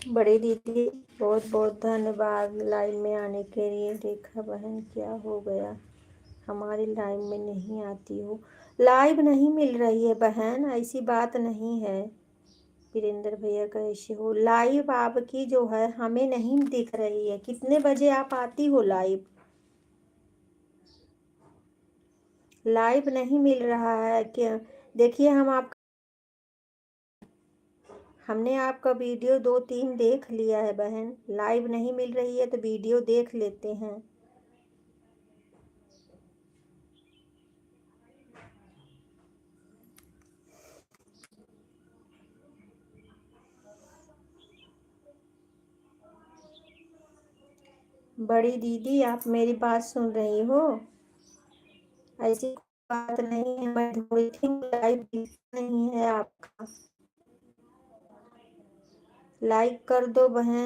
बड़ी दीदी, बहुत बहुत धन्यवाद लाइव में आने के लिए। रेखा बहन, क्या हो गया, हमारी लाइव में नहीं आती हो? लाइव नहीं मिल रही है बहन, ऐसी बात नहीं है। वीरेंद्र भैया कैसे हो? लाइव आपकी जो है हमें नहीं दिख रही है। कितने बजे आप आती हो लाइव? लाइव नहीं मिल रहा है क्या? देखिए, हमने आपका वीडियो 2-3 देख लिया है बहन। लाइव नहीं मिल रही है तो वीडियो देख लेते हैं। बड़ी दीदी, आप मेरी बात सुन रही हो? ऐसी बात नहीं है, मैं ढूंढी थी, लाइव नहीं है आपका। लाइक कर दो बहन।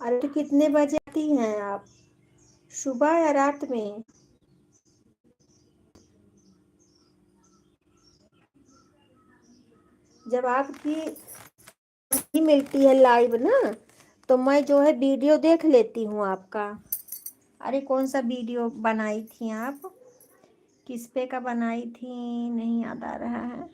अरे तो कितने बजे आती हैं आप, सुबह या रात में? जब आपकी नहीं मिलती है लाइव ना, तो मैं जो है वीडियो देख लेती हूँ आपका। अरे कौन सा वीडियो बनाई थी आप, किस पे का बनाई थी, नहीं याद आ रहा है।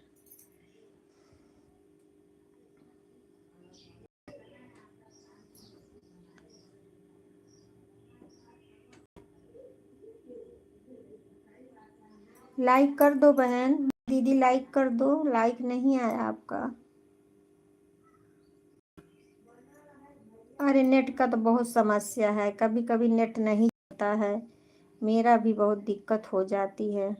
लाइक कर दो बहन, दीदी लाइक कर दो, लाइक नहीं आया आपका। अरे नेट का तो बहुत समस्या है, कभी कभी नेट नहीं चलता है, मेरा भी बहुत दिक्कत हो जाती है।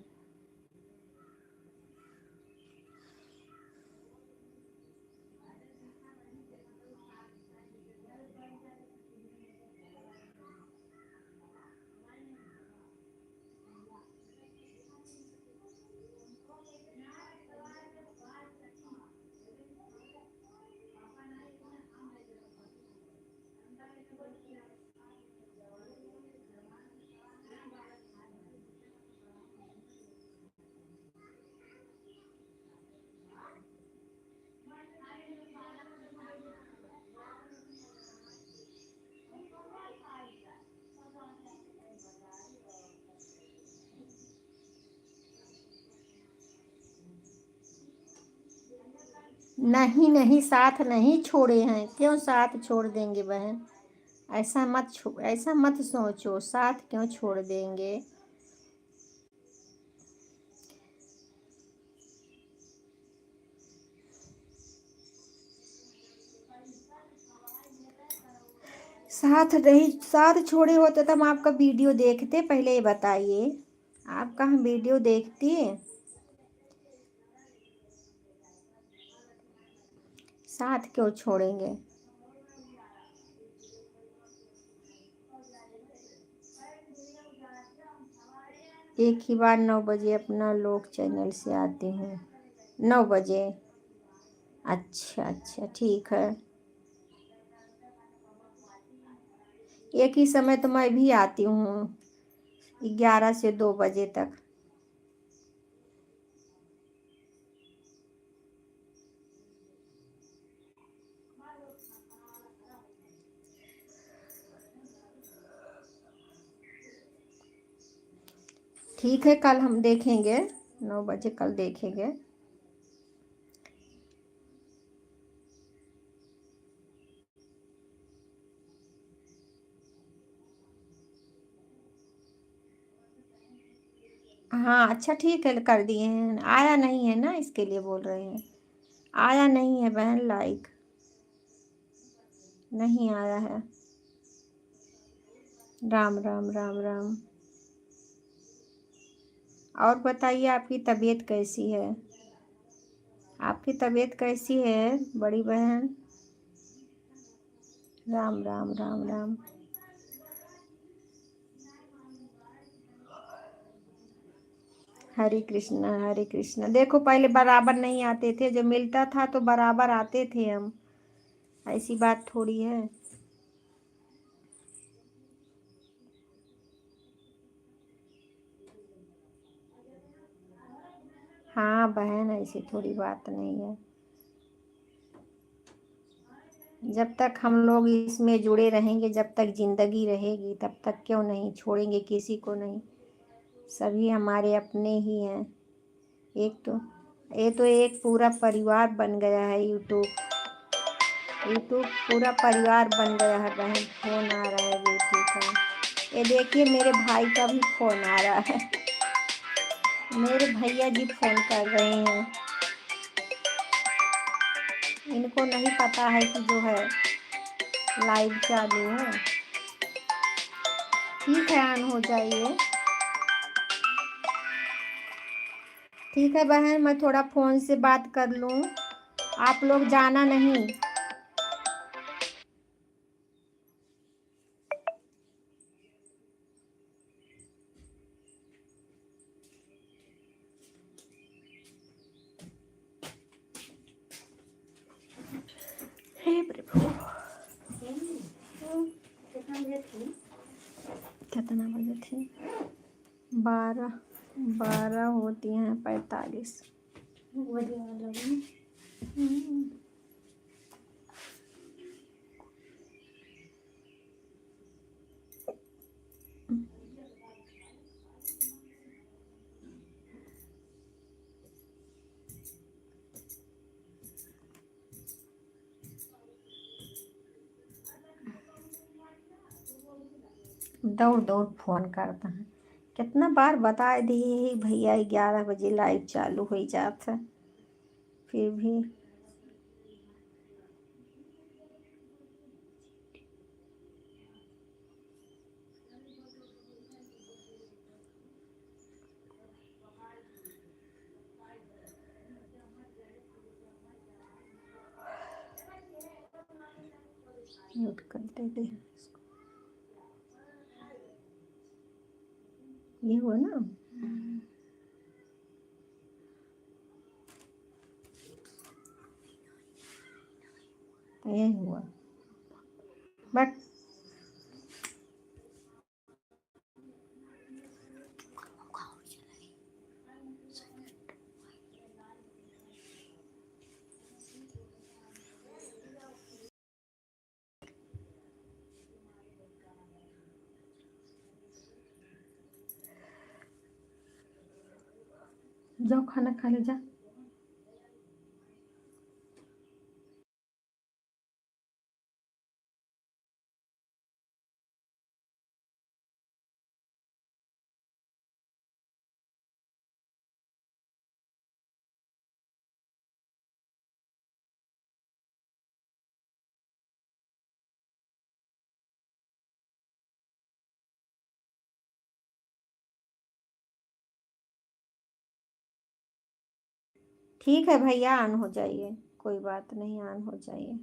नहीं नहीं, साथ नहीं छोड़े हैं, क्यों साथ छोड़ देंगे बहन, ऐसा मत सोचो, साथ क्यों छोड़ देंगे। साथ नहीं, साथ छोड़े होते तो हम आपका वीडियो देखते, पहले ये बताइए, आप कहाँ वीडियो देखती है। साथ क्यों छोड़ेंगे। एक ही बार 9 बजे अपना लोक चैनल से आती हूँ। 9 बजे, अच्छा अच्छा ठीक है। एक ही समय तो मैं भी आती हूँ, 11 से 2 बजे तक। ठीक है, कल हम देखेंगे, 9 बजे कल देखेंगे। हाँ अच्छा ठीक है, कर दिए हैं, आया नहीं है ना, इसके लिए बोल रहे हैं। आया नहीं है बहन, लाइक नहीं आया है। राम राम राम राम। और बताइए, आपकी तबीयत कैसी है, आपकी तबीयत कैसी है बड़ी बहन। राम राम राम राम। हरे कृष्णा हरे कृष्णा। देखो पहले बराबर नहीं आते थे, जो मिलता था तो बराबर आते थे हम, ऐसी बात थोड़ी है। हाँ बहन, ऐसी थोड़ी बात नहीं है, जब तक हम लोग इसमें जुड़े रहेंगे, जब तक जिंदगी रहेगी तब तक क्यों नहीं छोड़ेंगे किसी को नहीं, सभी हमारे अपने ही हैं। एक तो ये तो एक पूरा परिवार बन गया है, यूट्यूब, यूट्यूब पूरा परिवार बन गया है बहन। फोन आ रहा है बेटी का, ये देखिए मेरे भाई का भी फोन आ रहा है, मेरे भैया जी फोन कर रहे हैं, इनको नहीं पता है कि जो है लाइव चालू है। ठीक है, ऑन हो जाइए। ठीक है बहन, मैं थोड़ा फ़ोन से बात कर लूँ, आप लोग जाना नहीं। हे प्रभु, कितना बजे थे? 12 होती हैं 45। दौड़ दौड़ फ़ोन करता है। कितना बार बता दिए भैया 11 बजे लाइव चालू हो जाता है, फिर भी म्यूट कर देते हैं। ये हुआ ना, ये हुआ बट जाओ खाना खा ले जा। ठीक है भैया, ऑन हो जाइए, कोई बात नहीं, ऑन हो जाइए।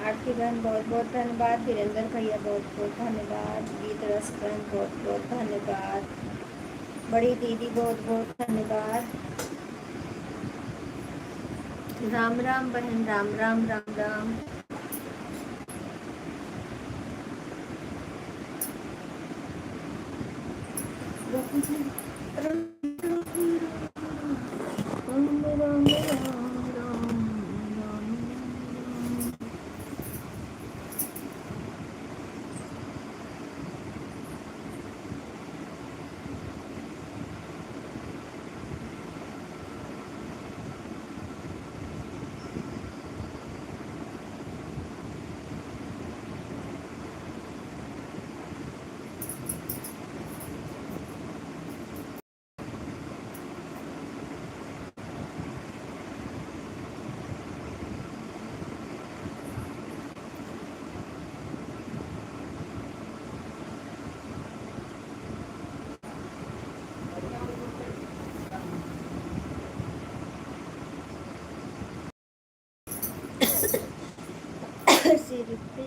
आरती बहन बहुत बहुत धन्यवाद, वीरेंद्र भैया बहुत बहुत धन्यवाद, गीत रस बहन बहुत बहुत धन्यवाद, बड़ी दीदी बहुत बहुत धन्यवाद। राम राम बहन, राम राम राम राम। राम राम राम। सिर पे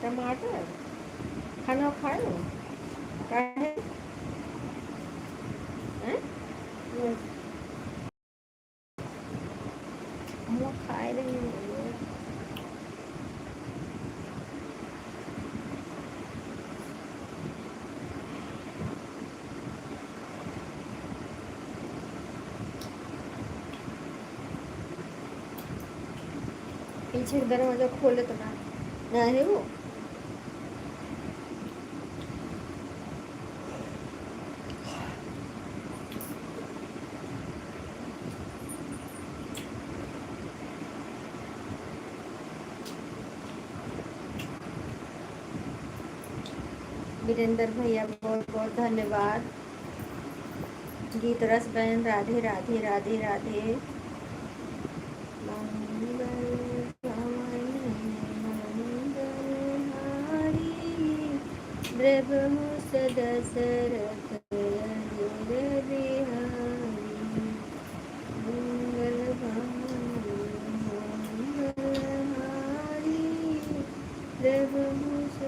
टमाटर खाना खाए क्या है हम खाए रहे पीछे दरवाजा खोले तो ना है वो वीरेंद्र भैया बहुत बहुत धन्यवाद। गीत रस बहन राधे राधे राधे राधे।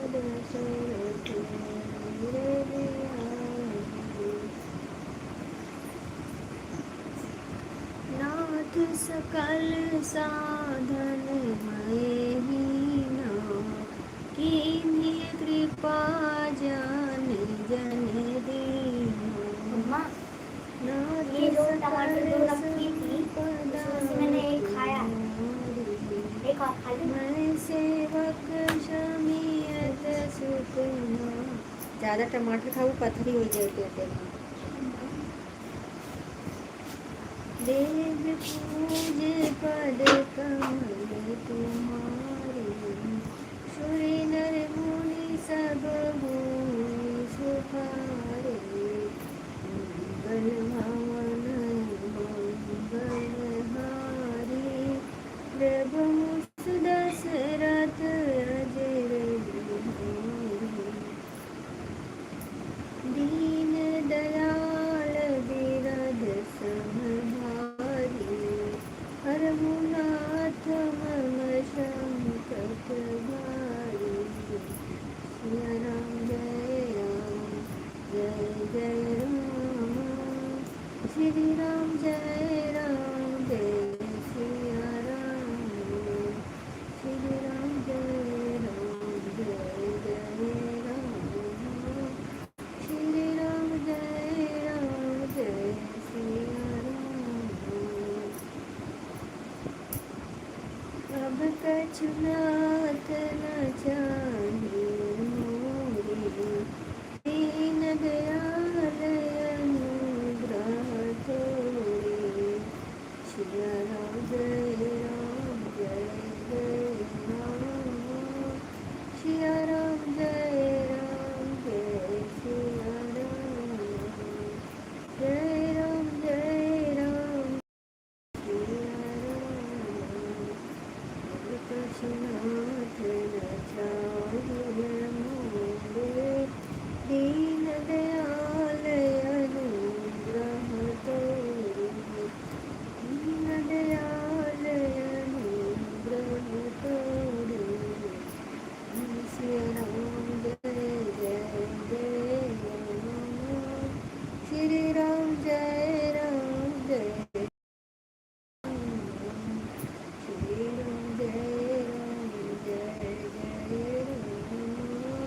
दशरथ नाथ सकल साधन मैं ही ना कीन्ही कृपा जान जन दीना। ये जो टमाटर जो रखी थी उसमें मैंने एक खाया, एक और खा ली। मैं सेवक शमीयत सुखना। ज़्यादा टमाटर खाओ पथरी हो जाए पेट में। देव पूज पद कमल तुम्हारी सूर्य नर मुनि सब सुखारे। मंगल भवन मंगलहारी प्रभु दशरथ अजर दीन दयाल विरध समभारी हरमुनाथ मम संकट भारी। सिया राम जय राम जय जय राम श्री राम जय राम जय सिया राम श्री राम जय राम जय जय राम श्री राम जय सिया राम। अब कछु नाथ न चाहिए मोरे दीन दयाल अनुग्रह तोरे। सिया राम जय राम सिया राम जय सिया राम जय राम नाथ न चाहिए मोरे, दीन दयाल अनुग्रह तोरे, दीन दयाल अनुग्रह तोरे। श्री राम जय जय जय राम, श्री राम जय जय श्री राम जय जय जय राम,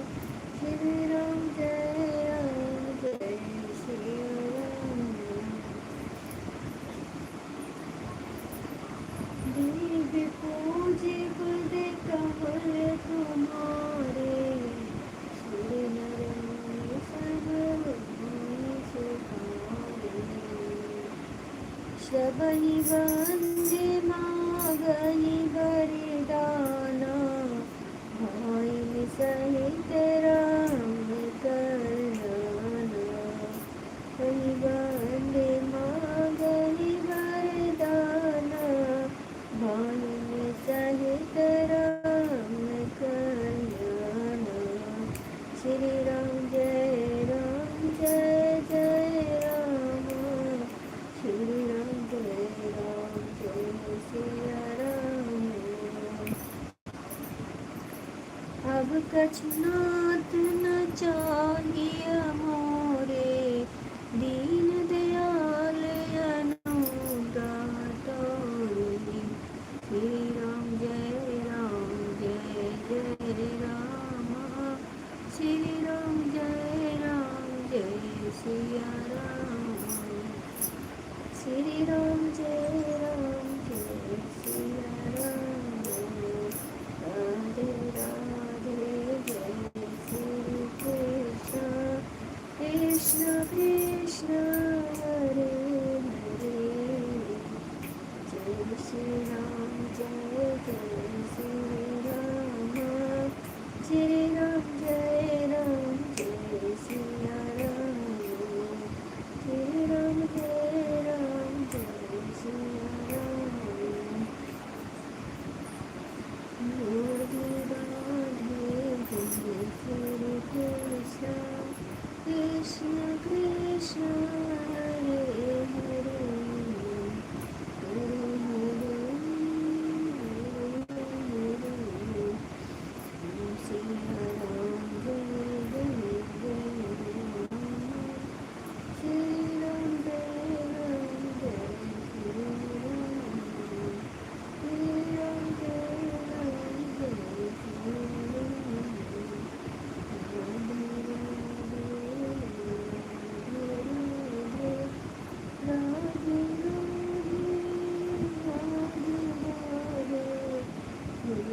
श्री राम जय श्री राम। देव पूजे पद कमल तुम्हारे, सुर नर मुनि सब सुहारे। सबहि वंदे मागहि वरदाना, भाई सहित राम कल्याणा। सबहि वंदे मागहि वरदाना, भाई सहित राम कल्याणा। श्री राम जय जय राम, श्री राम जय सिया राम। अब कछु नाथ न चाहिए मोरे, दीन दयाल अनुग्रह तोरे। श्री राम जय जय राम, श्री राम जय सिया राम। श्री राम जय सिया राम। राधे राधे जय श्री कृष्ण, कृष्ण कृष्ण हरे हरे, जय श्री राम जय श्री राम, श्री राम जय सिया राम, श्री राम जय सिया राम। राधे राधे जय श्री कृष्ण, कृष्ण कृष्ण हरे हरे, हरे हरे हरे हरे, सिया राम जय जय राम, श्री राम जय श्री राम, श्री राम जय श्री राम। राधे राधे राधे राधे, जय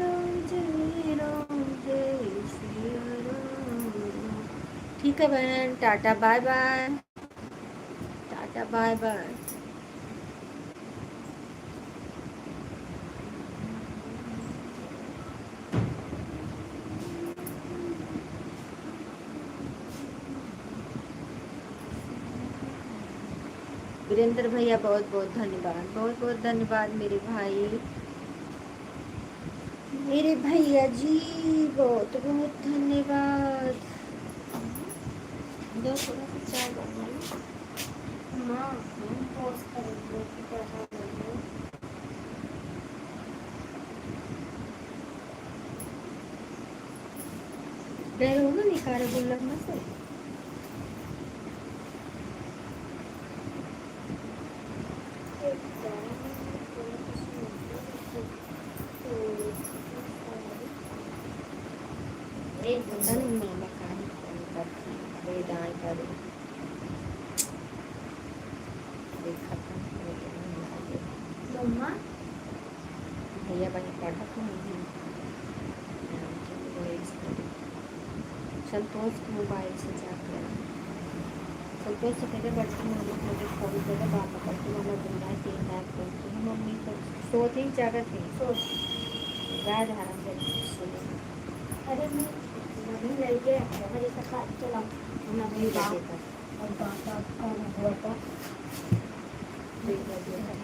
श्री राम जय श्री ठीक है बहन, tata bye bye, tata bye bye. Virendra भैया बहुत बहुत धन्यवाद, बहुत बहुत धन्यवाद मेरे भाई, मेरे भैया जी बहुत बहुत धन्यवाद। दो थोड़ा सा चाय बना लो। हाँ हम पोस्ट करेंगे कि कैसा लगे। डर हो ना निकाले गुल्लक में से। एक बंदा नहीं मामा खाने करती बेदान करे देखा था मम्मा भैया पढ़त नहीं। संतोष के मोबाइल से जाकर संतोष से कहते बच्चे मुझे फ़ोन करके बात करके मामा बुला 3 लाख करती हूँ मम्मी को सोती जागत है सोच राज हरा सुनो। अरे मैं नहीं लड़के हमारे साथ चला ना नहीं बजे तक और बात करना हुआ था 2 बजे तक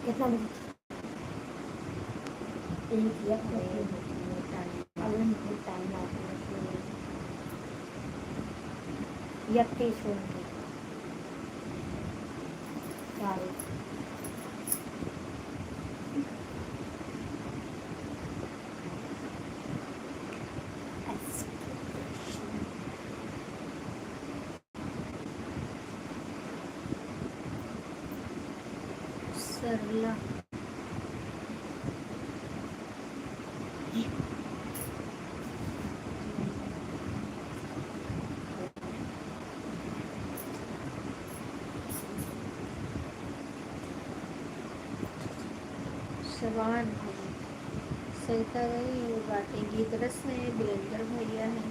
कितना बजे एक या टाइम आते यक्तीस होंगे सरला सवान सहिता गई बातें गीत रस है वीरेंद्र भैया है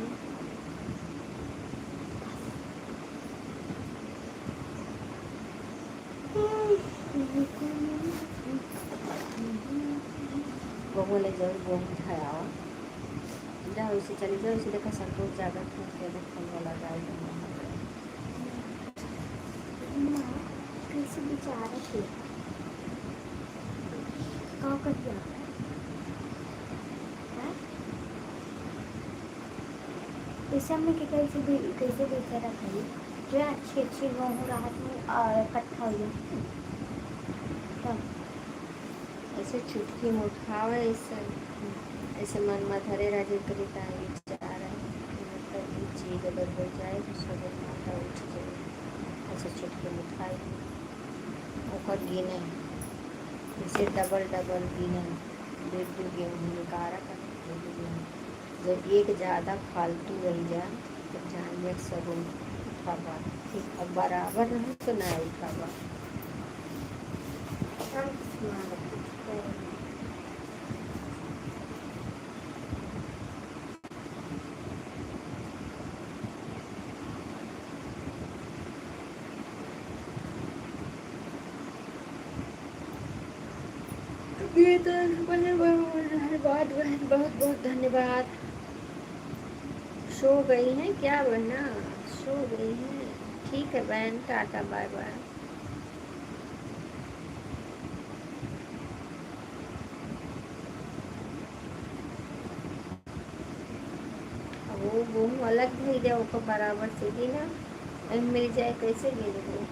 बोले जरूर बहुत उठाया जाओ इसे चले जाओ इसे देखा संतोष जाकर फोन वाला जाए कैसे बेचारा थे कहाँ कर दिया इसे हमने कैसे बेचा रखा है जो अच्छी अच्छी गेहूँ राहत में इकट्ठा हुई ऐसे चुटकी में उठावे ऐसे मन में धरे राजे कविता विचार मतलब चीज अगर हो जाए तो सब माता उठ जाए ऐसे चुटकी में उठाई और गिने इसे डबल गिने 2 गेहूँ निकारा कर जब एक ज़्यादा फालतू रह जाए तो जानिए सब उठावा ठीक अब बराबर रहे तो ना उठावा धन्यवाद बहन बहुत बहुत धन्यवाद। सो गई हैं क्या बहना सो गई हैं ठीक है बहन टाटा बाय बाय। वो गेहूँ अलग भेज दे ओको बराबर से दी ना मिल जाए कैसे गिन दो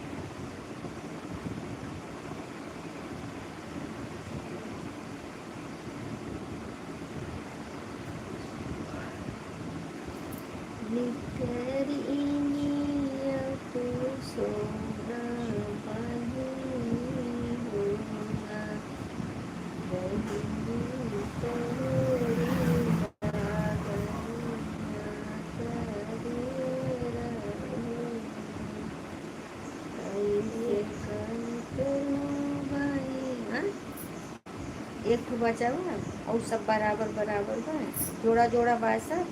एक ठो बचा हुआ और सब बराबर बराबर बा जोड़ा जोड़ा बा सब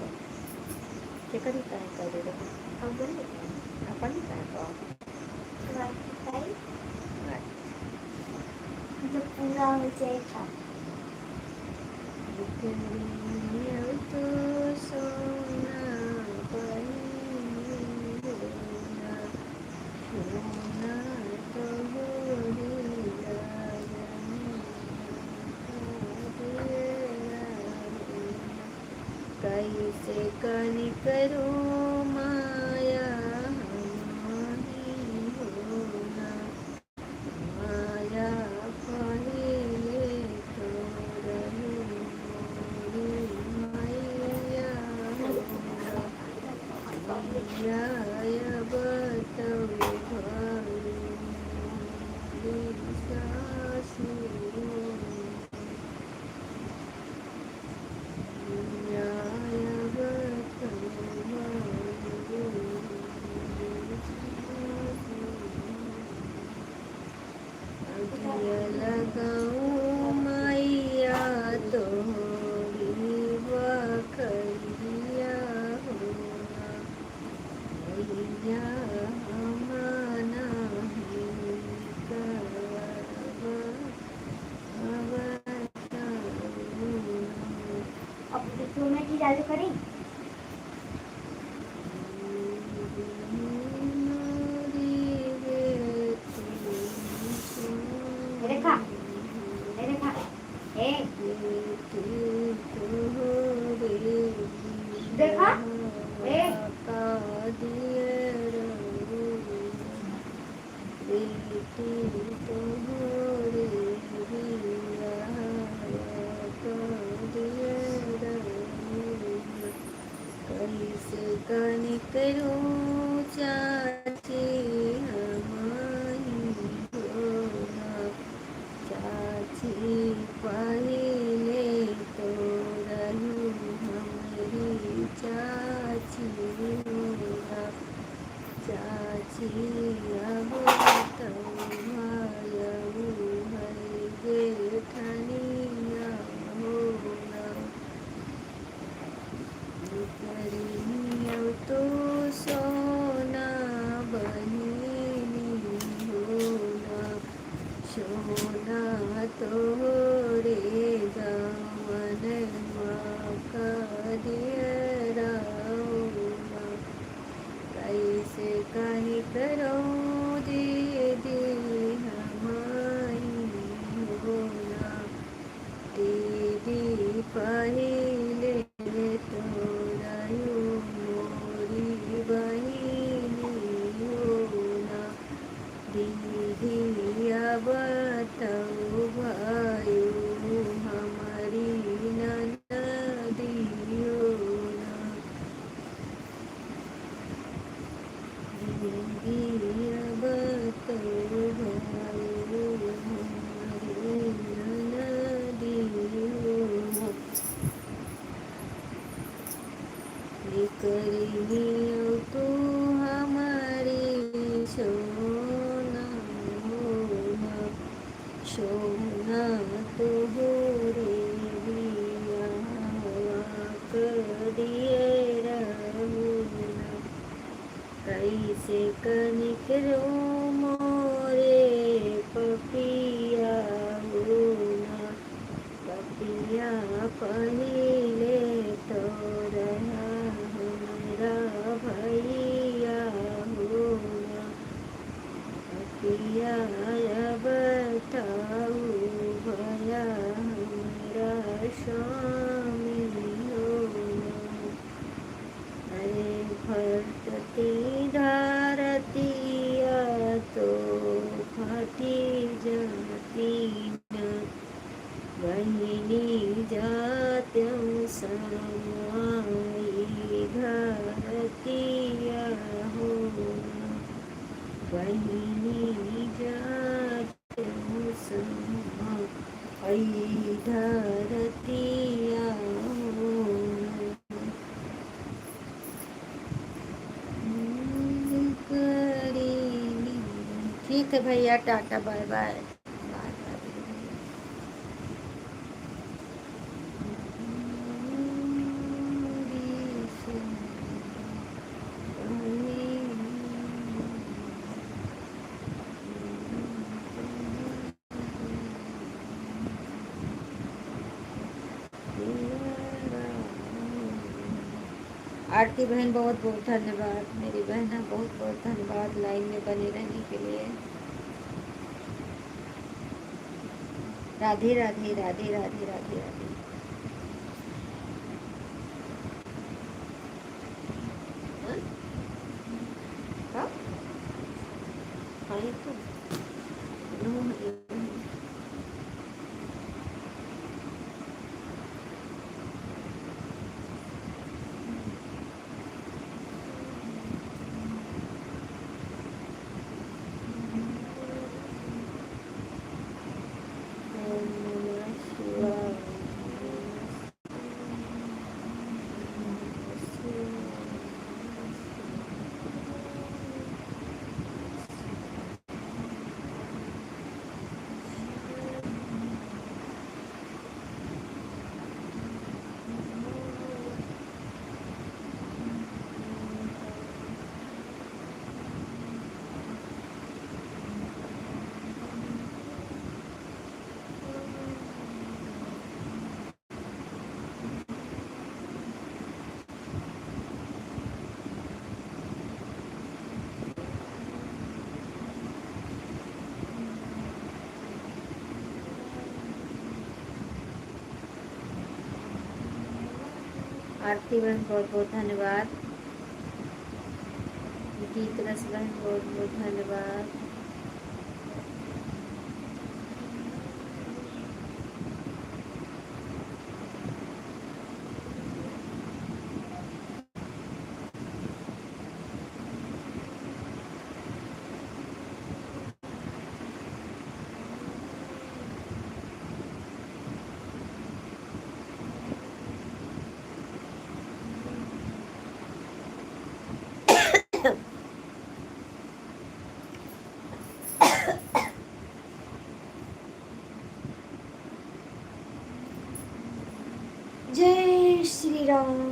के करी काहे कर दे अपन जब पूरा हो जाएगा तो सोना सोना तो कैसे कनि करूँ माया हमारी होना माया पहले तो रही मोरी मैया मैया बताओ भाई सासू Yeah. 2 मिनट ही चालू करें। रेखा, रेखा, देखा, कैसे कनिकरो चाची हमारी होना, चाची पहले तो रहू हमारी चाची होना, चाची अब तो भायऊ है जेठनिया होना, करियो तो सोना बहिनी होना, सोना तोरे दामन का दियरा होना, कैसे कहीं करो दीदी हमारी होना, दीदी पहले तो रहो मोरी बहिनी होना, दीदी अब तो भायू हमारी ननदी होना, दीदी अब तो भायू हमारी ननदी होना, करियो तो हमारी सोना होना, सोना तो हो रे बिया करिए रहूना, कैसे कनिकरो मोरे पपिया होना, पपिया पहिले तो रहा हमारा भैया होना, पपिया अब बताऊ भया हमारा स्वामी होना, अरे फटती धारतिया तो फटी जाती न, बहिनी जात्यं समाई धरतिया होना, बहिनी जात्यं समाई धरतिया होना, ठीक है भैया, टाटा बाय बाय। आरती बहन बहुत बहुत धन्यवाद, मेरी बहना बहुत बहुत धन्यवाद लाइन में बने रहने के लिए। राधे राधे राधे राधे राधे राधे। हाँ? हाँ, ये तो आरती बहन बहुत बहुत धन्यवाद। गीत रस बहन बहुत बहुत धन्यवाद। जय श्री राम।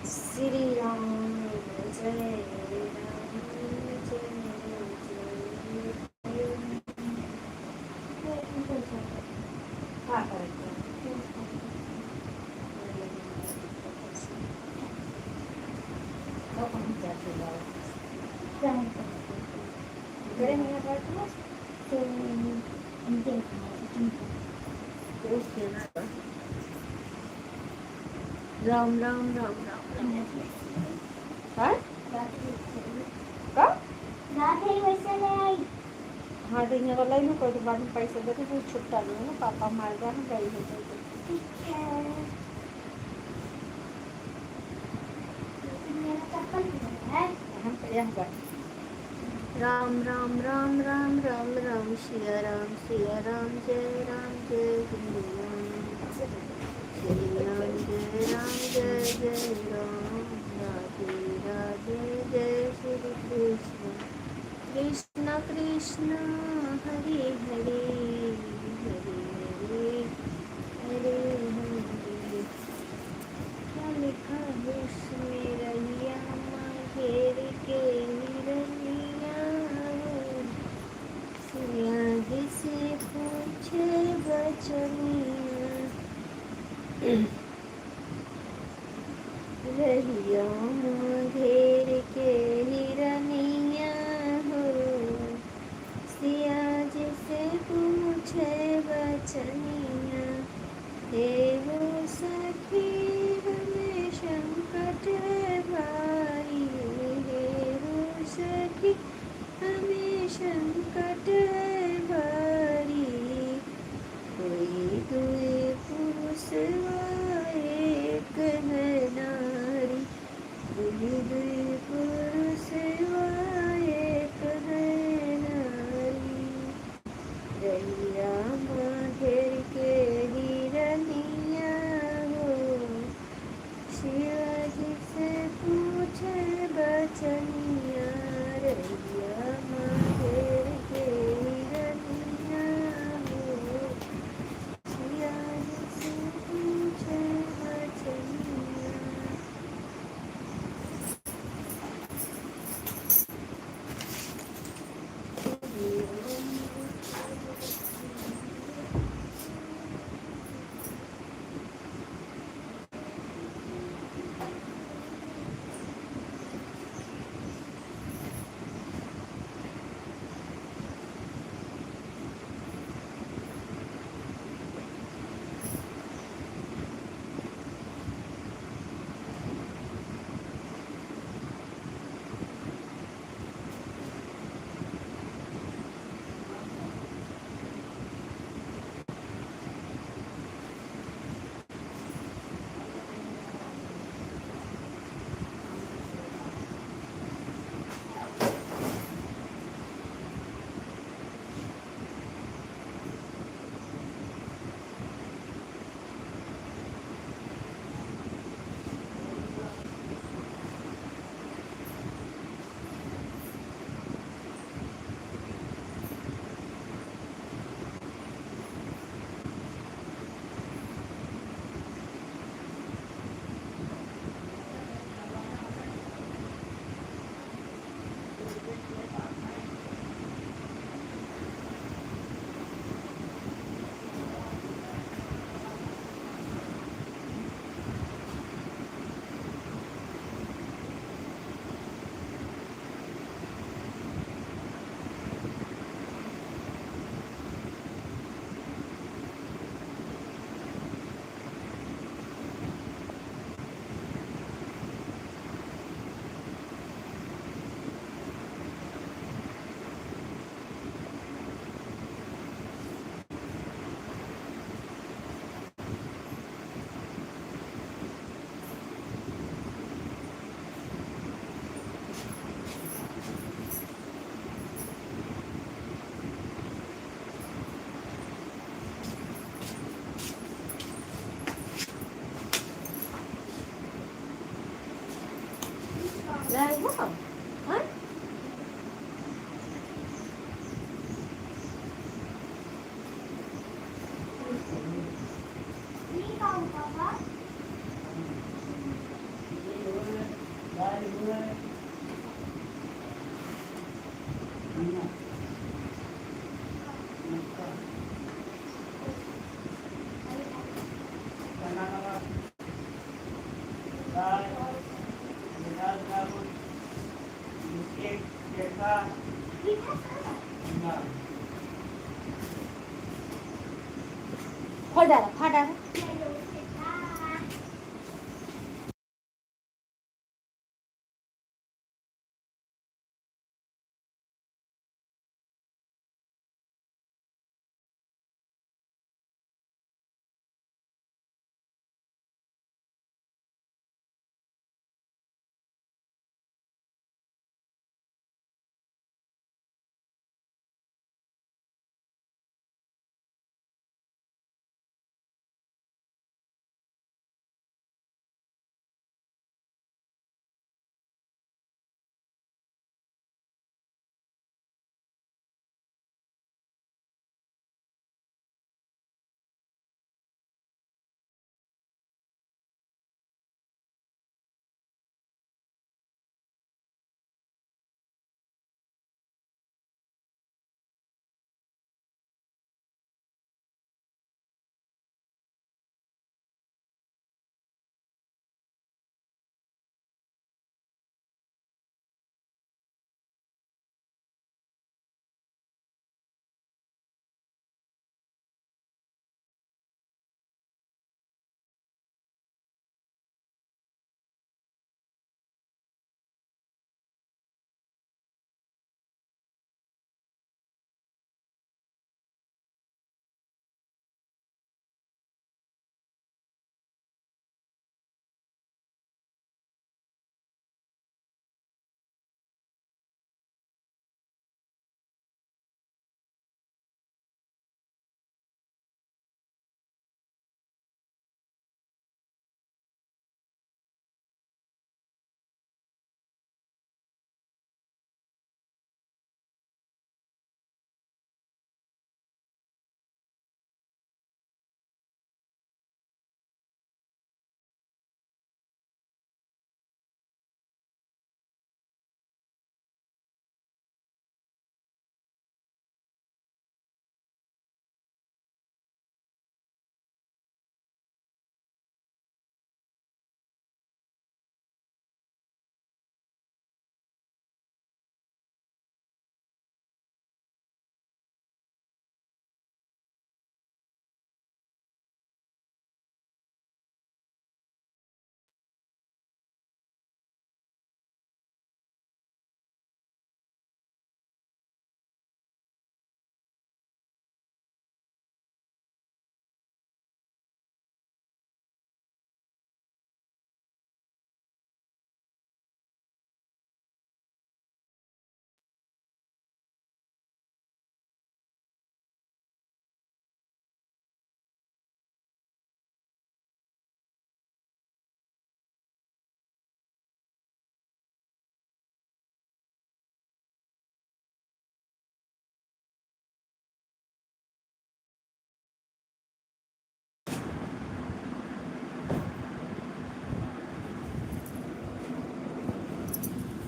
श्री राम जय राम राम राम राम राम हाँ राधे वैसे ले आई। हाँ देने वाला ही ना कोई बाद में पैसे देते तो छुट्टा लो ना पापा मार गया ना गई हो तो ठीक है। मेरा चप्पल किधर है? हम यहाँ पर राम राम राम राम राम राम सिया राम जय हिंदू राम श्री राम जय राम राधे राधे जय श्री कृष्ण कृष्ण कृष्ण हरे हरे हरे हरे हरे हरे। क्या लिखा है उसमें रैया घेर के निरैया सियाही से पूछे बचनिया रही हाँ नहीं खाऊं पापा। खोल डाला, फाड़ डाला।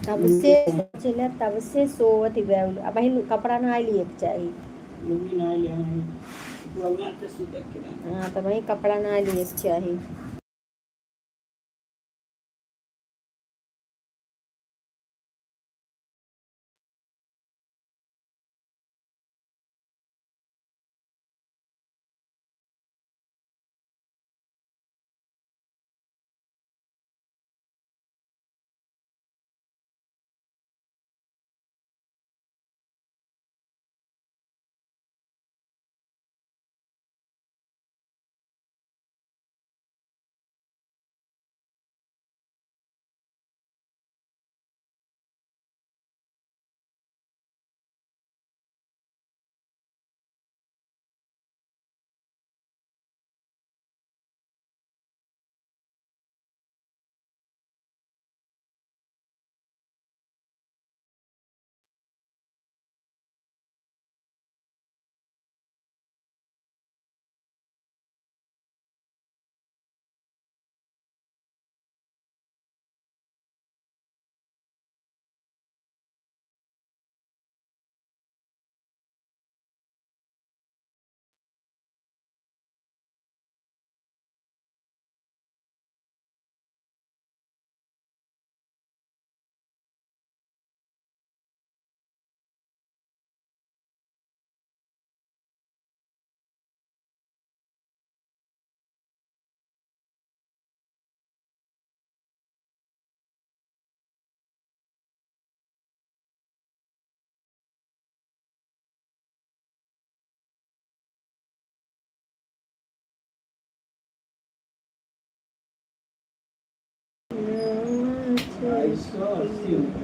तब से सोचिले, तब से सोवत गए। अब ही कपड़ा नहा लिए चाहिए। हाँ, तो वही कपड़ा नहा लिए चाहिए। धनिया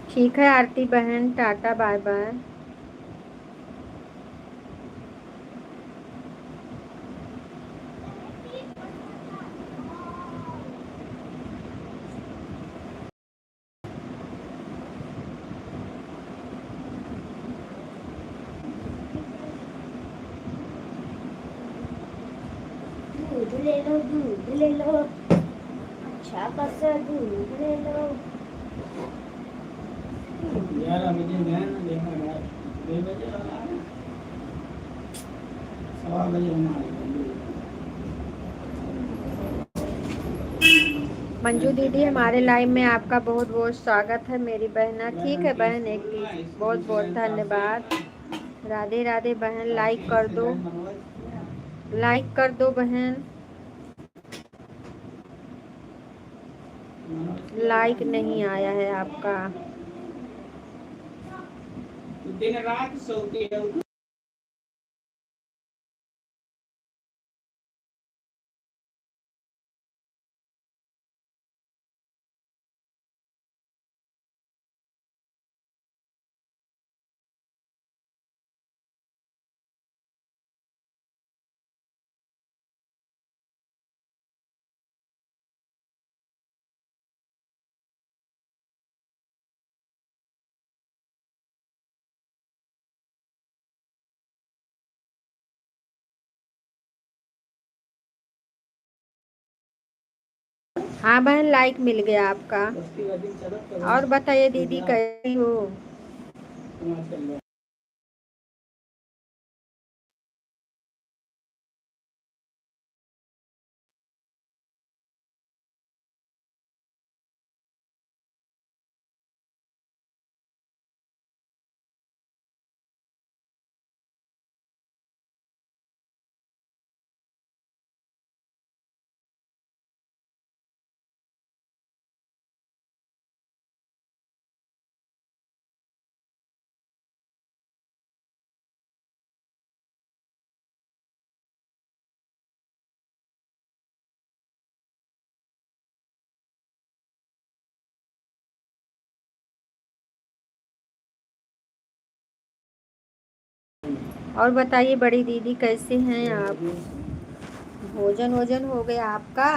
ठीक है आरती बहन, टाटा बाय बाय। दूध ले लो, दूध ले लो, अच्छा खासा दूध ले लो। 11 बजे गए ना, देखा यार 2 बजे आ रहे, 1:15 बजे हम आए। मंजू दीदी हमारे लाइव में आपका बहुत बहुत स्वागत है मेरी बहना। ठीक है बहन, एक बहुत बहुत धन्यवाद। राधे राधे बहन, लाइक कर दो, लाइक कर दो बहन, लाइक नहीं आया है आपका। दिन रात सोती है। हाँ बहन, लाइक मिल गया आपका। और बताइए दीदी कैसी हो? और बताइए बड़ी दीदी कैसे हैं आप? भोजन वोजन हो गया आपका?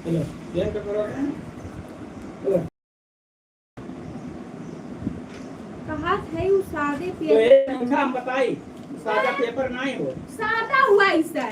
हेलो, देख के करो ना। हेलो, कहा थे उ सादे तो पेपर ये पूछा हम बताई, सादा पेपर नहीं हो। सादा हुआ ऐसा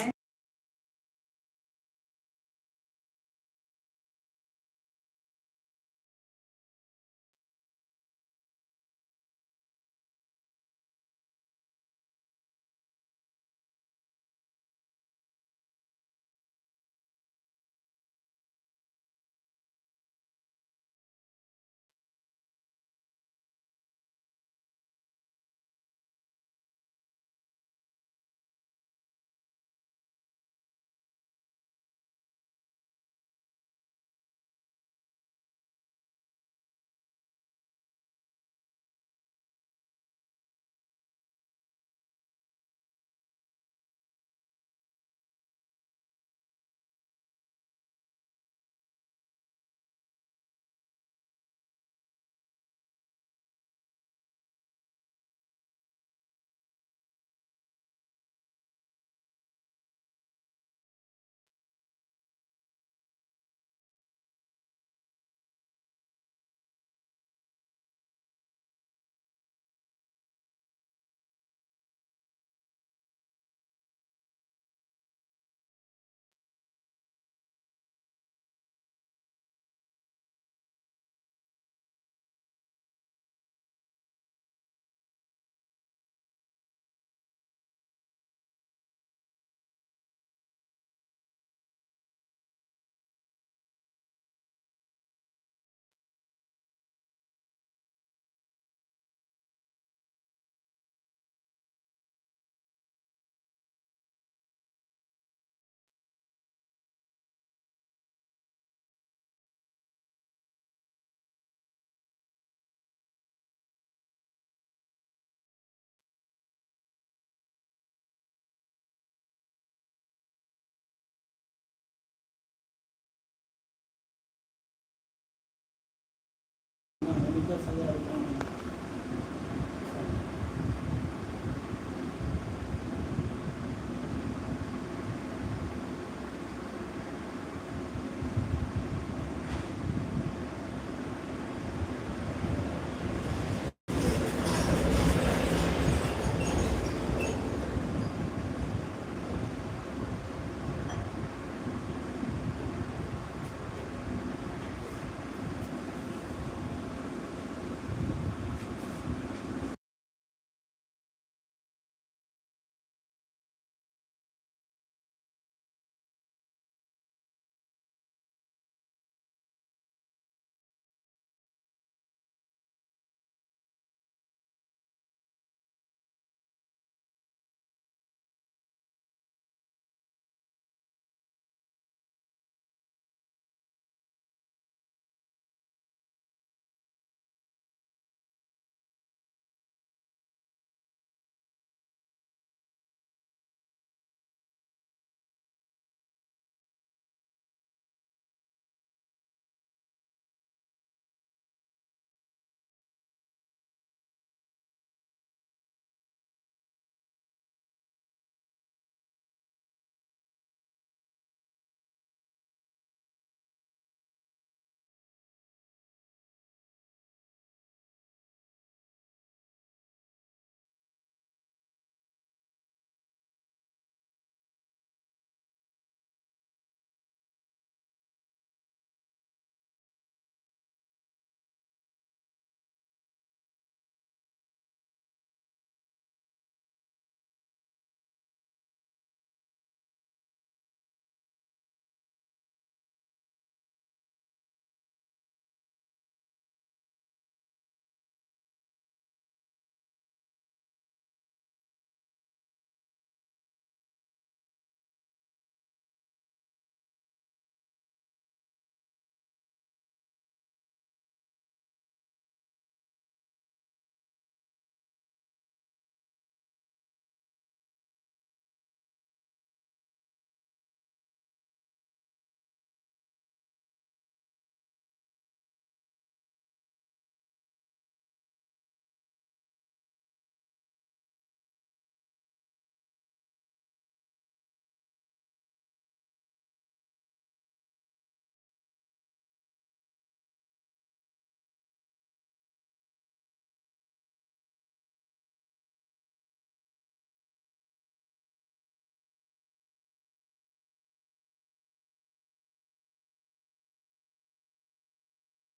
10,000 रुपये में।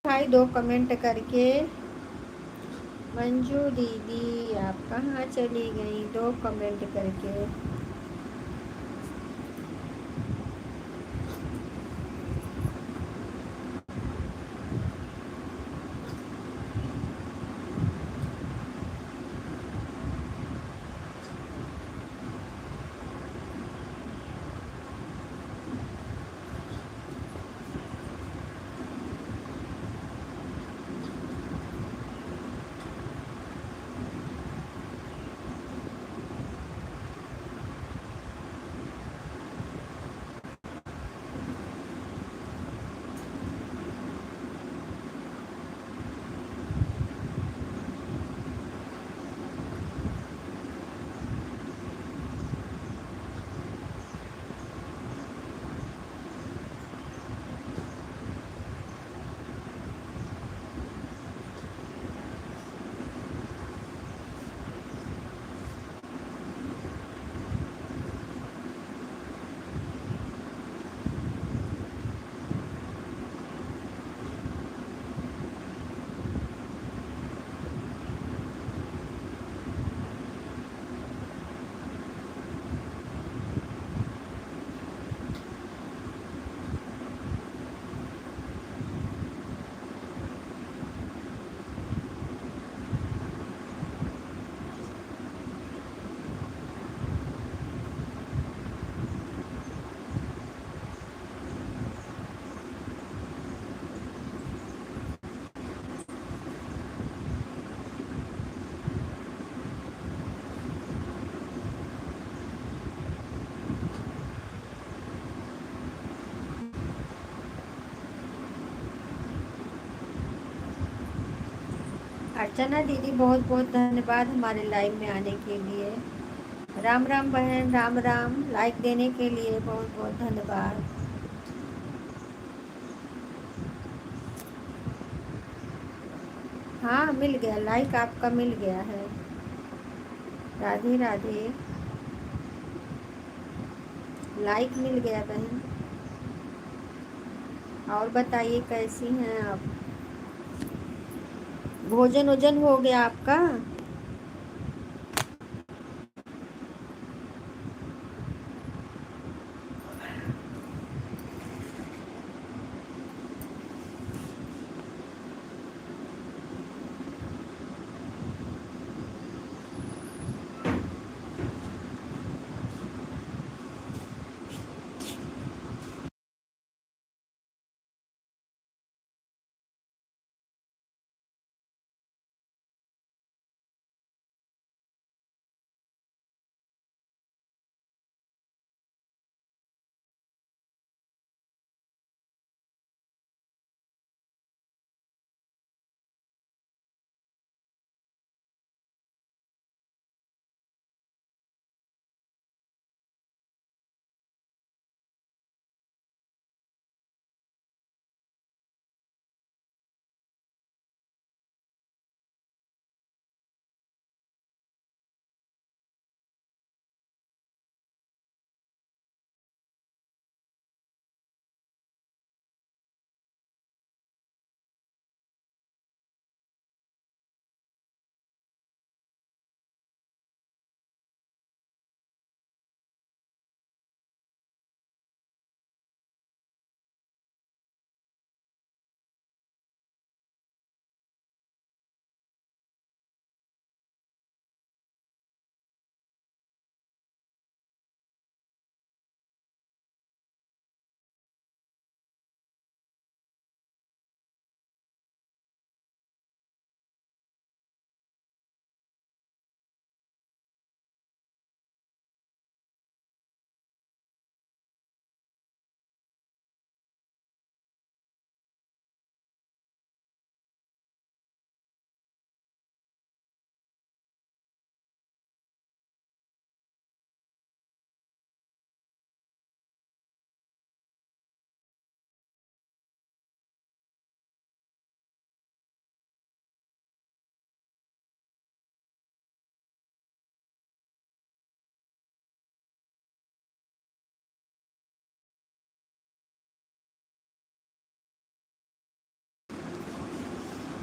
भाई 2 कमेंट करके। मंजू दीदी आप कहाँ चली गई 2 कमेंट करके। अर्चना दीदी बहुत बहुत धन्यवाद हमारे लाइव में आने के लिए। राम राम बहन, राम राम। लाइक देने के लिए बहुत बहुत धन्यवाद। हाँ मिल गया, लाइक आपका मिल गया है। राधे राधे। लाइक मिल गया बहन। और बताइए कैसी हैं आप? भोजन वोजन हो गया आपका?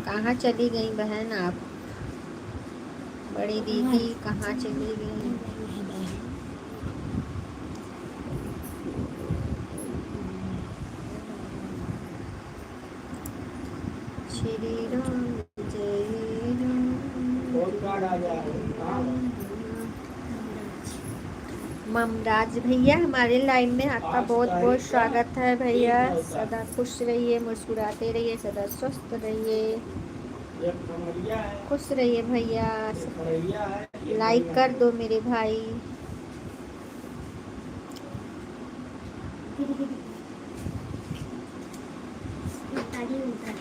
कहाँ चली गई बहन आप? बड़ी दीदी कहाँ चली गई? श्री राम जय बहुत कार्ड आ गया है। राम। ममराज भैया हमारे लाइव में आपका बहुत बहुत स्वागत है भैया। सदा खुश रहिए, मुस्कुराते रहिए, सदा स्वस्थ रहिए, एक कमरिया है, खुश रहिए भैया। एक खरैया है, एक लाइक बढ़िया कर है। दो मेरे भाई। ताली उल्टा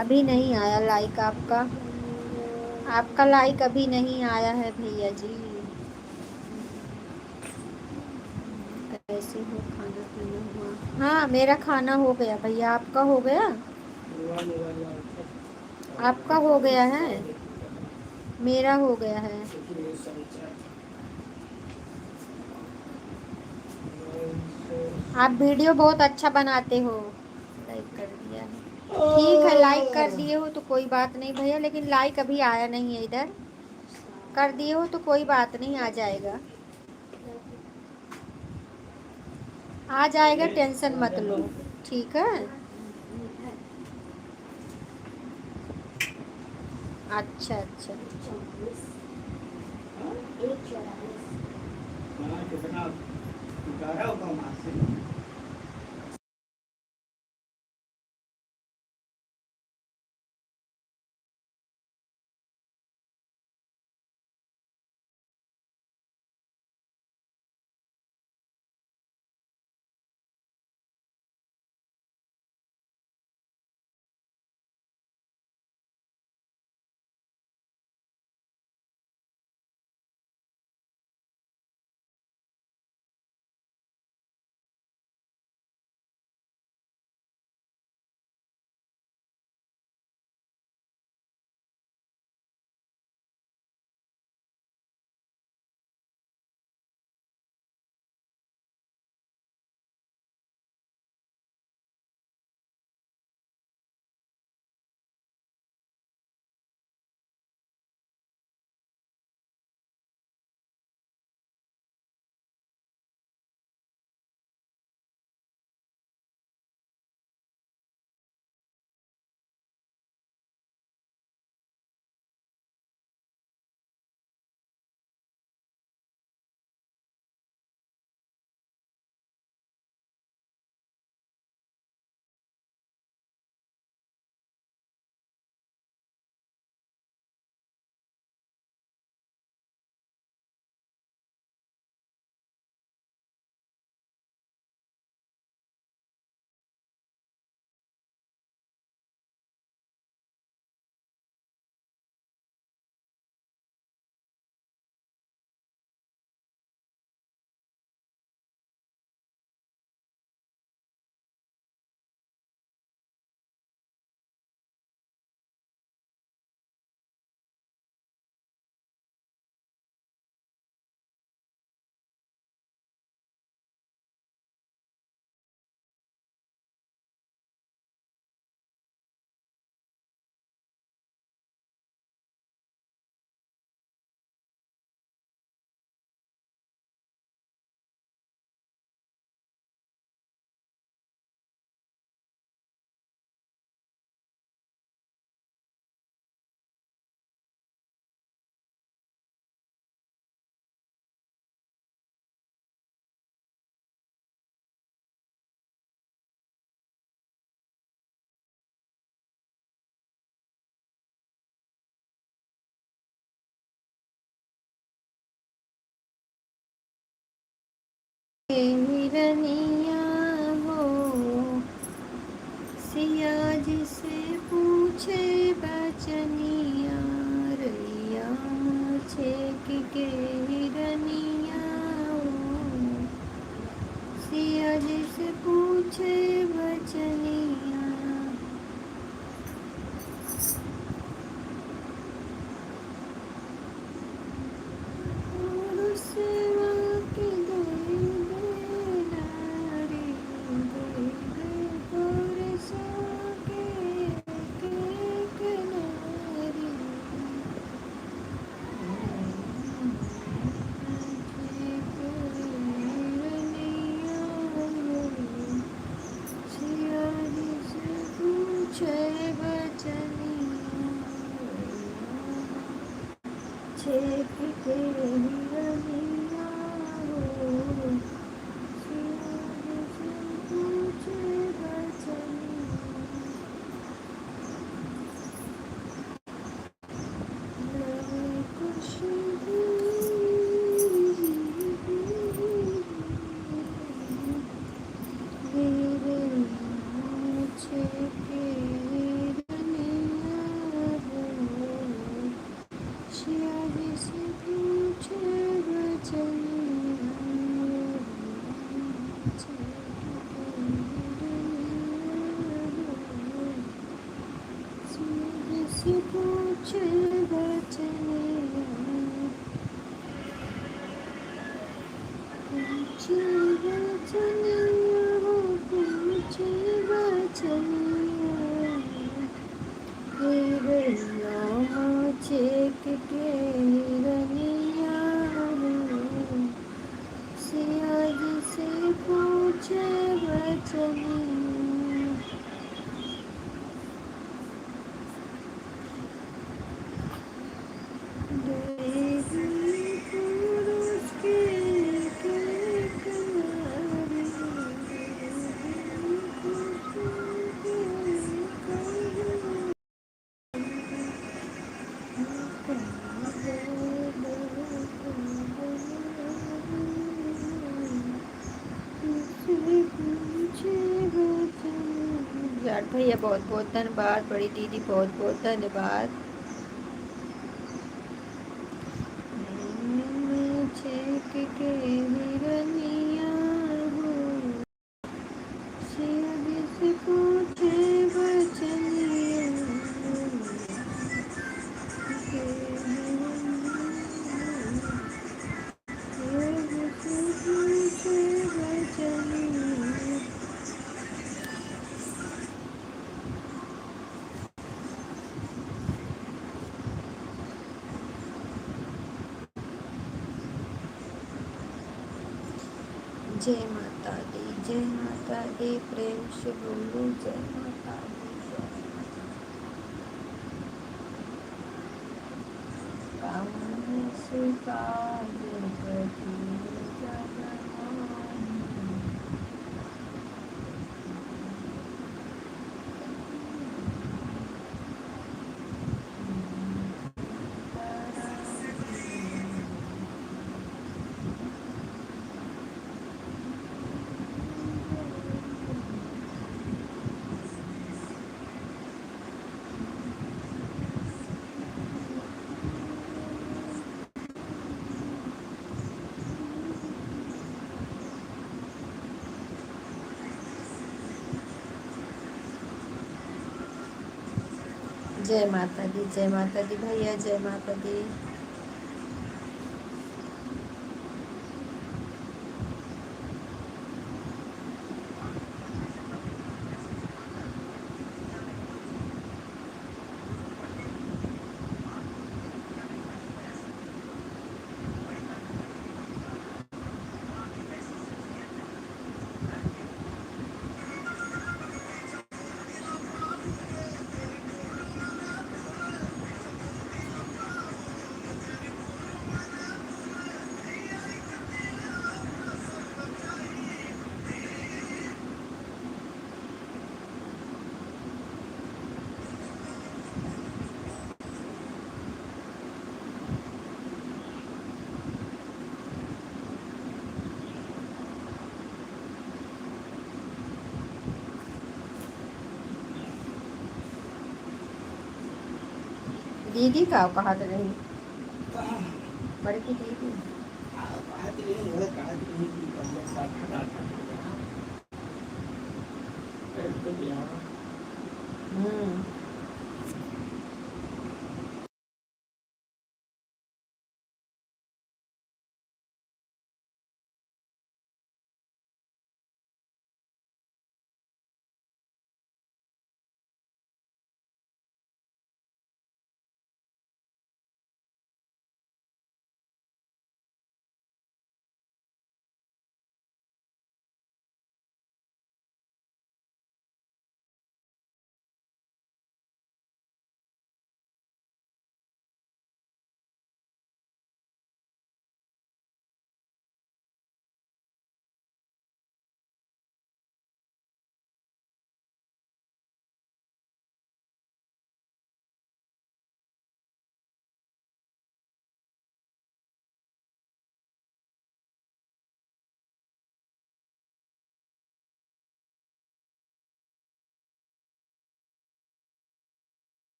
अभी नहीं आया लाइक आपका। आपका लाइक अभी नहीं आया है भैया जी। कैसे हो? खाना पीना हुआ? हाँ मेरा खाना हो गया भैया। आपका हो गया? आपका हो गया है? मेरा हो गया है। आप वीडियो बहुत अच्छा बनाते हो। लाइक कर दिया है, ठीक है। लाइक कर दिए हो तो कोई बात नहीं भैया, लेकिन लाइक अभी आया नहीं है इधर। कर दिए हो तो कोई बात नहीं, आ जाएगा, आ जाएगा, टेंशन मत लो, ठीक है। अच्छा अच्छा। 1:44 हाँ, कितना 11 होगा वहाँ से। छेक के हिरनिया सिया जिसे पूछे बचनिया। छेक के हिरनिया पूछे छेक के हिरनिया सिया जिसे पूछे बचनिया। जाट भैया बहुत बहुत धन्यवाद, बड़ी दीदी बहुत बहुत धन्यवाद। छेक के हिरनिया सिया जिसे पूछे बचनिया। जय माता दी, प्रेम से बोलो जय माता दी। कामने से काज करी जगमानी। जय माता दी भैया, जय माता दी। दीदी का कहा रही बड़की दीदी हम्म।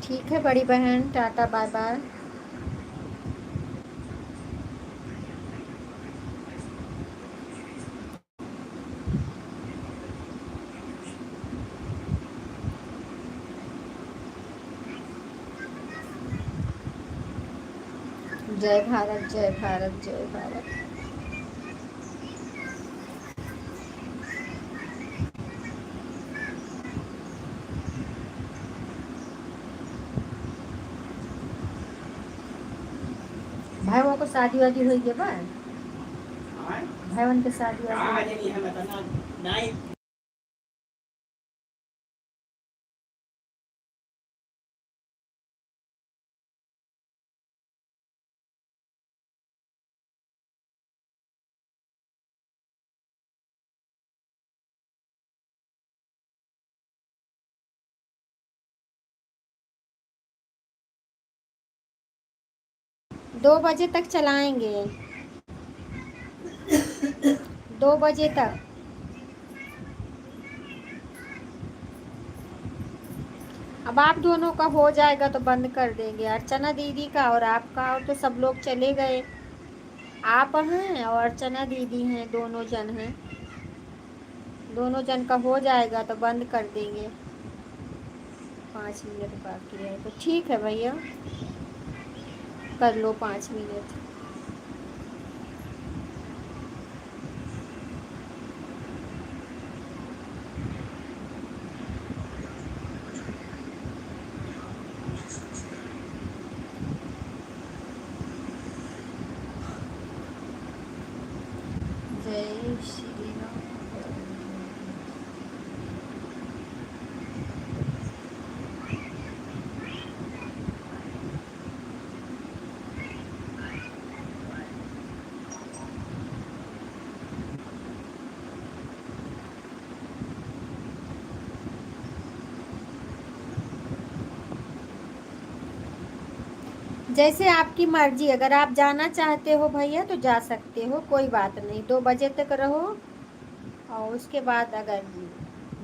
ठीक है बड़ी बहन, टाटा बाय बाय। जय भारत, जय भारत, जय भारत। भाइयों को शादी वादी हुई है बा? भाइयों के शादी वादी दो बजे तक चलाएंगे, 2 बजे तक। अब आप दोनों का हो जाएगा तो बंद कर देंगे। अर्चना दीदी का और आपका, और तो सब लोग चले गए। आप हैं और अर्चना दीदी हैं, दोनों जन हैं। दोनों जन का हो जाएगा तो बंद कर देंगे। 5 मिनट बाकी है तो ठीक है भैया, कर लो 5 मिनट। जय श्री राम। जैसे आपकी मर्जी, अगर आप जाना चाहते हो भैया तो जा सकते हो, कोई बात नहीं। 2 बजे तक रहो और उसके बाद अगर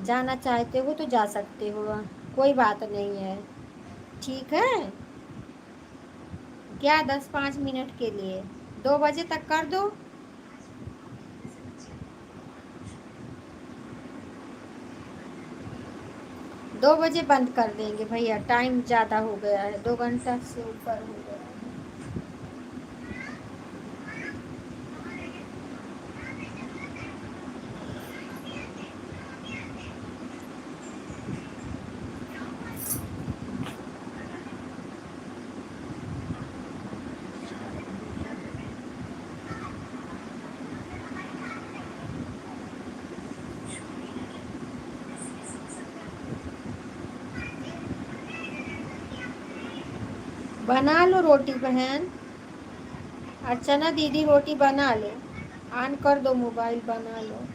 जाना चाहते हो तो जा सकते हो, कोई बात नहीं है। ठीक है क्या? 10-5 मिनट के लिए 2 बजे तक कर दो। 2 बजे बंद कर देंगे भैया, टाइम ज़्यादा हो गया है, 2 घंटा से ऊपर हो गया है। बना लो रोटी बहन। अर्चना दीदी रोटी बना लो, ऑन कर दो मोबाइल, बना लो।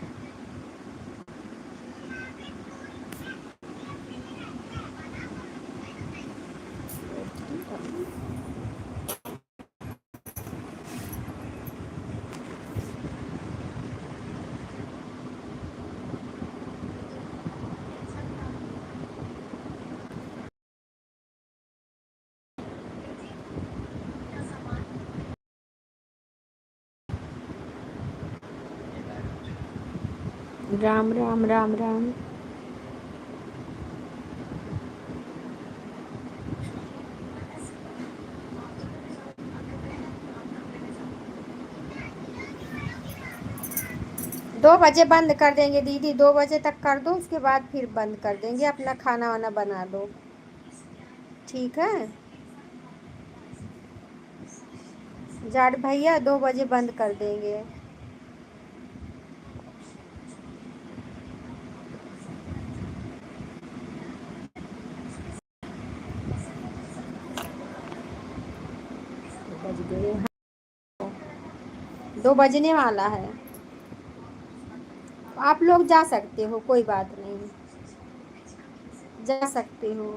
राम राम राम राम। दो बजे बंद कर देंगे दीदी, 2 बजे तक कर दो, उसके बाद फिर बंद कर देंगे। अपना खाना वाना बना लो, ठीक है। जाट भैया 2 बजे बंद कर देंगे। बज गए, 2 बजने वाला है। आप लोग जा सकते हो, कोई बात नहीं, जा सकते हो।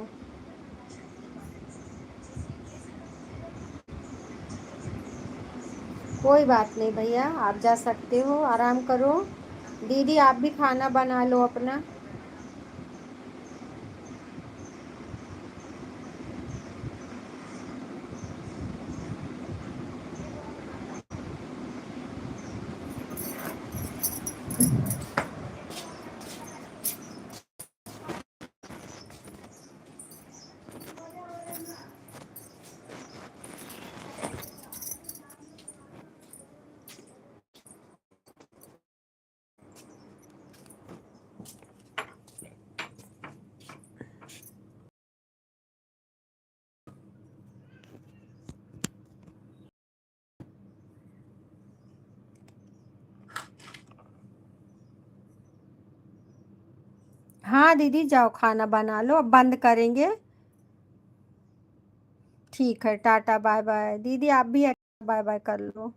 कोई बात नहीं भैया, आप जा सकते हो, आराम करो। दीदी आप भी खाना बना लो अपना। हाँ दीदी जाओ खाना बना लो, अब बंद करेंगे। ठीक है, टाटा बाय बाय। दीदी आप भी बाय बाय कर लो।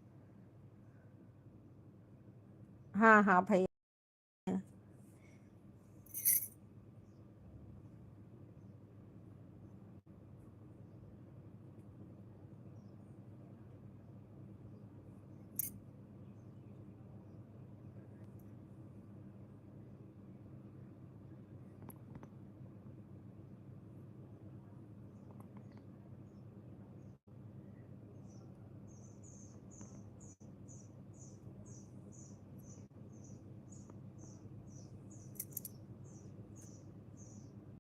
हाँ हाँ भैया।